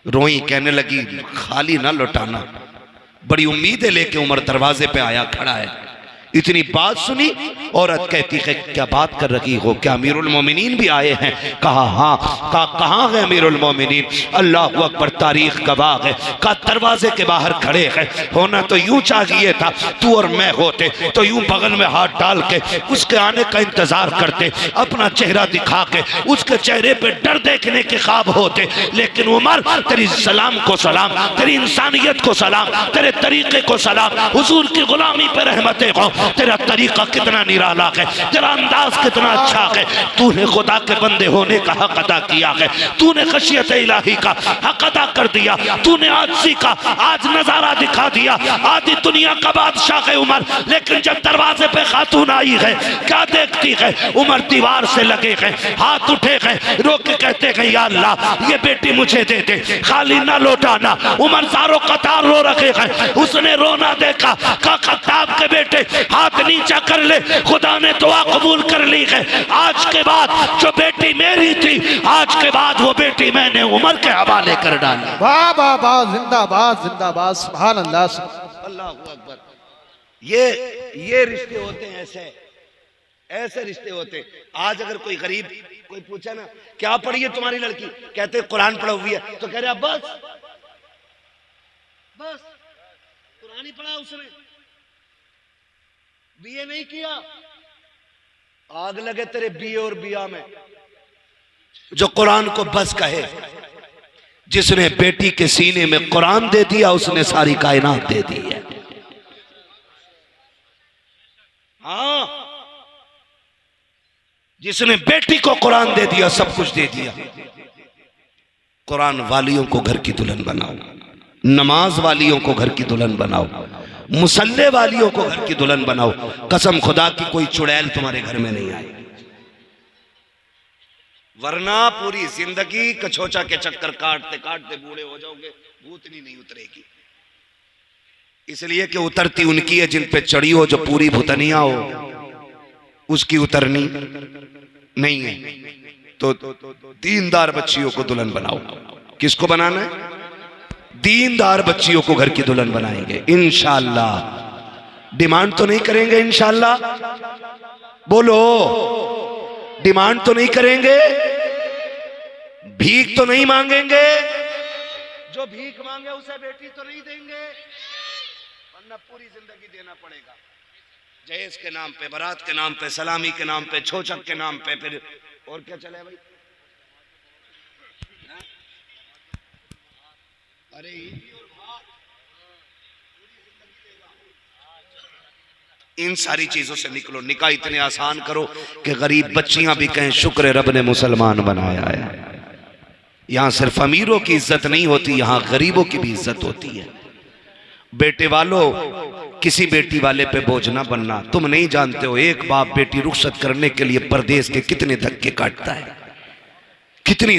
रोई, कहने लगी खाली ना लौटाना। बड़ी उम्मीदें लेके उमर दरवाजे पे आया खड़ा है। इतनी बात सुनी, औरत कहती है क्या बात कर रही हो, क्या अमीरुल मोमिनीन भी आए हैं? कहा हाँ। कहा कहाँ है अमीरुल मोमिनीन? अल्लाह अकबर, तारीख गवाह है। कहा दरवाजे के बाहर खड़े हैं। होना तो यूं चाहिए था तू और मैं होते तो यूं बगल में हाथ डाल के उसके आने का इंतजार करते, अपना चेहरा दिखा के उसके चेहरे पे डर देखने के ख्वाब होते। लेकिन उमर तेरी सलाम को सलाम, तेरी इंसानियत को सलाम, तेरे तरीके को सलाम, हुजूर की गुलामी पे रहमतें हो। तेरा तरीका कितना निराला है, तेरा अंदाज कितना अच्छा है। तूने खुदा के बंदे होने का हक अदा किया है, तूने खशियत इलाही का हक अदा कर दिया, तूने आजिज़ी का आज नजारा दिखा दिया। आधी दुनिया का बादशाह है उमर, लेकिन जब दरवाजे पे खातून आई है क्या देखती है, उमर दीवार से लगे हैं, हाथ उठे हैं, रोक के कहते हैं या अल्लाह ये बेटी मुझे दे दे, खाली ना लौटाना। उमर सारों कतार रो रखे हैं, उसने रोना देखा, का खत्ताब के बेटे हाथ नीचा कर ले, खुदा ने दुआ कबूल कर ली है। आज के बाद जो बेटी मेरी थी, आज के बाद वो बेटी मैंने उमर के हवाले कर डाली। वाह वाह वाह, जिंदाबाद जिंदाबाद, सुभान अल्लाह अल्लाह अकबर। ये रिश्ते होते हैं, ऐसे रिश्ते होते हैं। आज अगर कोई गरीब कोई पूछा ना क्या पढ़ी है तुम्हारी लड़की, कहते कुरान पढ़ा हुई है, तो कह रहे बस कुरान ही पढ़ा उसने, बीए नहीं किया। आग लगे तेरे बीए और बिया में। जो कुरान को बस कहे, जिसने बेटी के सीने में कुरान दे दिया उसने सारी कायनात दे दी है। हाँ, जिसने बेटी को कुरान दे दिया सब कुछ दे दिया। कुरान वालियों को घर की दुल्हन बनाओ, नमाज वालियों को घर की दुल्हन बनाओ, मुसल्ले वालियों को घर की दुल्हन बनाओ। कसम खुदा की कोई चुड़ैल तुम्हारे घर में नहीं आए, वरना पूरी जिंदगी कछोचा के चक्कर काटते काटते बूढ़े हो जाओगे, भूतनी नहीं उतरेगी। इसलिए कि उतरती उनकी है जिन पे चढ़ी हो, जो पूरी भूतनिया हो उसकी उतरनी नहीं है। तो दीनदार बच्चियों को दुल्हन बनाओ। किसको बनाना है? दीनदार बच्चियों को घर की दुल्हन बनाएंगे इंशाअल्लाह। डिमांड तो नहीं करेंगे इंशाअल्लाह, बोलो डिमांड तो नहीं करेंगे, भीख तो नहीं मांगेंगे। जो भीख मांगे उसे बेटी तो नहीं देंगे, वरना पूरी जिंदगी देना पड़ेगा। जहेज के नाम पे, बारात के नाम पे, सलामी के नाम पे, छोचक के नाम पे, फिर और क्या चले भाई। अरे इन सारी चीजों से निकलो। निकाह इतने आसान करो कि गरीब बच्चियां भी कहें शुक्र है रब ने मुसलमान बनाया है। यहां सिर्फ अमीरों की इज्जत नहीं होती, यहां गरीबों की भी इज्जत होती है। बेटे वालों, किसी बेटी वाले पे बोझ ना बनना। तुम नहीं जानते हो एक बाप बेटी रुखसत करने के लिए परदेश के कितने धक्के काटता है, कितनी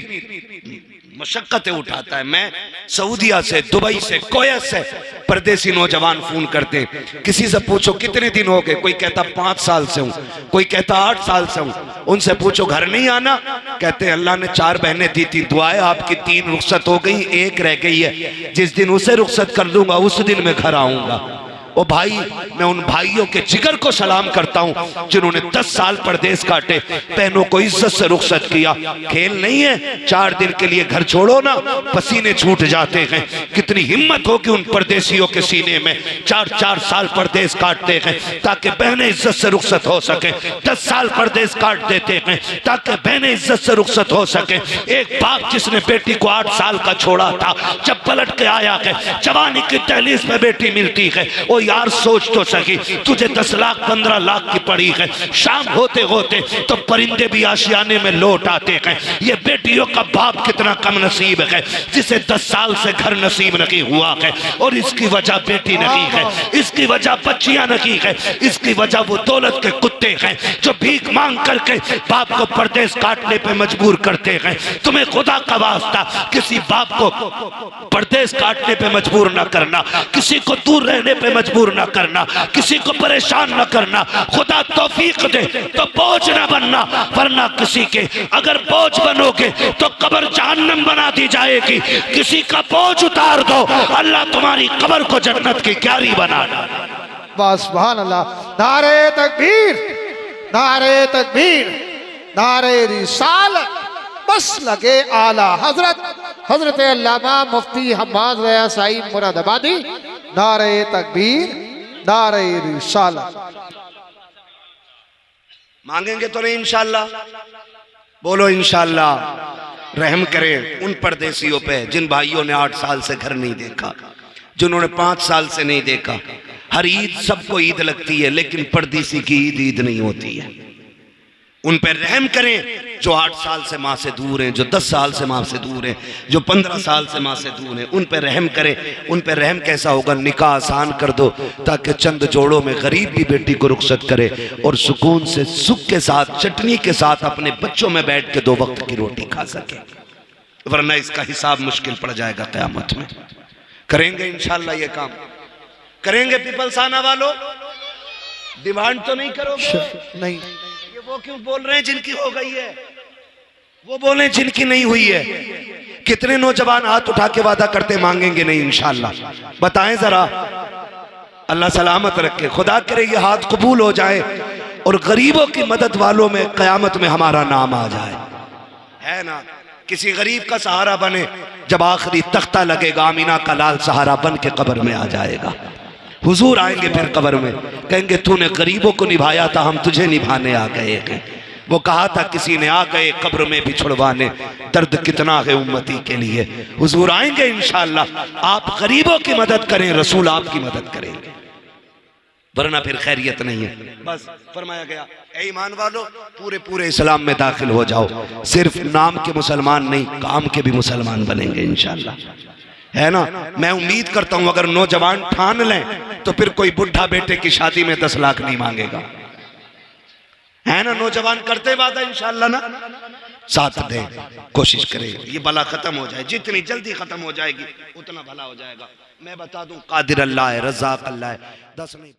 मशक्कतें उठाता है। मैं सऊदिया से, दुबई से, कोयत से परदेसी नौजवान फोन करते, किसी से पूछो कितने दिन हो गए, कोई कहता 5 साल से हूं, कोई कहता 8 साल से हूं। उनसे पूछो घर नहीं आना, कहते अल्लाह ने 4 बहनें दी थी, दुआएं आपकी 3 रुखसत हो गई, 1 रह गई है, जिस दिन उसे रुखसत कर दूंगा उस दिन मैं घर आऊंगा। ओ भाई, मैं उन भाइयों के जिगर को सलाम करता हूं जिन्होंने 10 साल परदेश काटे, बहनों को इज्जत से रुखसत किया। खेल नहीं है, 4 दिन के लिए घर छोड़ो ना, पसीने छूट जाते हैं। कितनी हिम्मत हो कि उन परदेशियों के सीने में 4-4 साल परदेश काटते हैं ताकि बहनें इज्जत से रुखसत हो सके। 10 साल परदेश काट देते हैं ताकि बहनें इज्जत से रुखसत हो सके। एक बाप जिसने बेटी को 8 साल का छोड़ा था, जब पलट के आया है, जवानी की दहलीज में बेटी मिलती है। ओ यार सोच तो सकी, तुझे 10 लाख 15 लाख की पड़ी है, शाम होते होते तो परिंदे भी आशियाने में लौट आते हैं। ये बेटियों का बाप कितना कम नसीब है जिसे 10 साल से घर नसीब नहीं हुआ है, और इसकी वजह बेटी नहीं है, इसकी वजह बच्चियां नहीं है, इसकी वजह वो दौलत के कुत्ते हैं जो भीख मांग करके बाप को परदेश काटने पे मजबूर करते हैं। तुम्हें खुदा का वास्ता किसी बाप को परदेश काटने पे मजबूर न करना, किसी को दूर रहने पे मजबूर न करना, किसी को परेशान न करना। खुदा तौफीक दे तो बोझ न बनना, वरना किसी के अगर बोझ बनोगे तो कब्र जहन्नम बना दी जाएगी। किसी का बोझ उतार दो, अल्लाह तुम्हारी कब्र को जन्नत की क्यारी बना दे। बस सुभान अल्लाह। नारे तकबीर, नारे तकबीर, नारे रिसालत, बस लगे आला हजरत अल्लामा मुफ्ती हम्माद रया साईं मुरादाबादी। नारे तकबीर, नारे रिसालत। मांगेंगे तो नहीं इंशाअल्लाह, बोलो इंशाअल्लाह। रहम करें उन परदेसियों पे जिन भाइयों ने 8 साल से घर नहीं देखा, जिन्होंने 5 साल से नहीं देखा। हर ईद सबको ईद लगती है, लेकिन परदेसी की ईद ईद नहीं होती है। उन पर रहम करें जो 8 साल से माँ से दूर हैं, जो 10 साल से माँ से दूर हैं, जो 15 साल से माँ से दूर हैं, उन पर रहम करें। उन पर रहम कैसा होगा? निकाह आसान कर दो ताकि चंद जोड़ों में गरीब भी बेटी को रुखसत करे और सुकून से सुख के साथ चटनी के साथ अपने बच्चों में बैठ के 2 वक्त की रोटी खा सके, वरना इसका हिसाब मुश्किल पड़ जाएगा क़यामत में। करेंगे इंशाल्लाह ये काम? करेंगे पीपलसाना वालों? डिमांड तो नहीं करोगे? नहीं। वो क्यों बोल रहे हैं जिनकी हो गई है? वो बोले जिनकी नहीं हुई है। कितने नौजवान हाथ उठा के वादा करते मांगेंगे नहीं इंशाल्लाह? बताएं जरा। अल्लाह सलामत रखे, खुदा करे ये हाथ कबूल हो जाए और गरीबों की मदद वालों में क़यामत में हमारा नाम आ जाए, है ना? किसी गरीब का सहारा बने, जब आखिरी तख्ता लगेगा आमीना का लाल सहारा बन के कब्र में आ जाएगा। हुजूर आएंगे फिर कब्र में, कहेंगे तूने गरीबों को निभाया था, हम तुझे निभाने आ गए हैं। वो कहा था किसी ने आ गए कब्र में भी छुड़वाने, दर्द कितना है उम्मती के लिए। हुजूर आएंगे इंशाअल्लाह, आप गरीबों की मदद करें, रसूल आपकी मदद करेंगे, वरना फिर खैरियत नहीं है। बस फरमाया गया ए ईमान वालों, पूरे पूरे इस्लाम में दाखिल हो जाओ। सिर्फ नाम के मुसलमान नहीं, काम के भी मुसलमान बनेंगे इंशाअल्लाह, है ना? मैं उम्मीद करता हूं अगर नौजवान ठान लें तो फिर कोई बुढ़ा बेटे की शादी में 10 लाख नहीं मांगेगा, है ना? नौजवान करते वादा इंशाअल्लाह ना, साथ दें, कोशिश करें ये बला खत्म हो जाए। जितनी जल्दी खत्म हो जाएगी उतना भला हो जाएगा। मैं बता दूं, कादिर अल्लाह है, रज़ाक अल्लाह है। 10 नहीं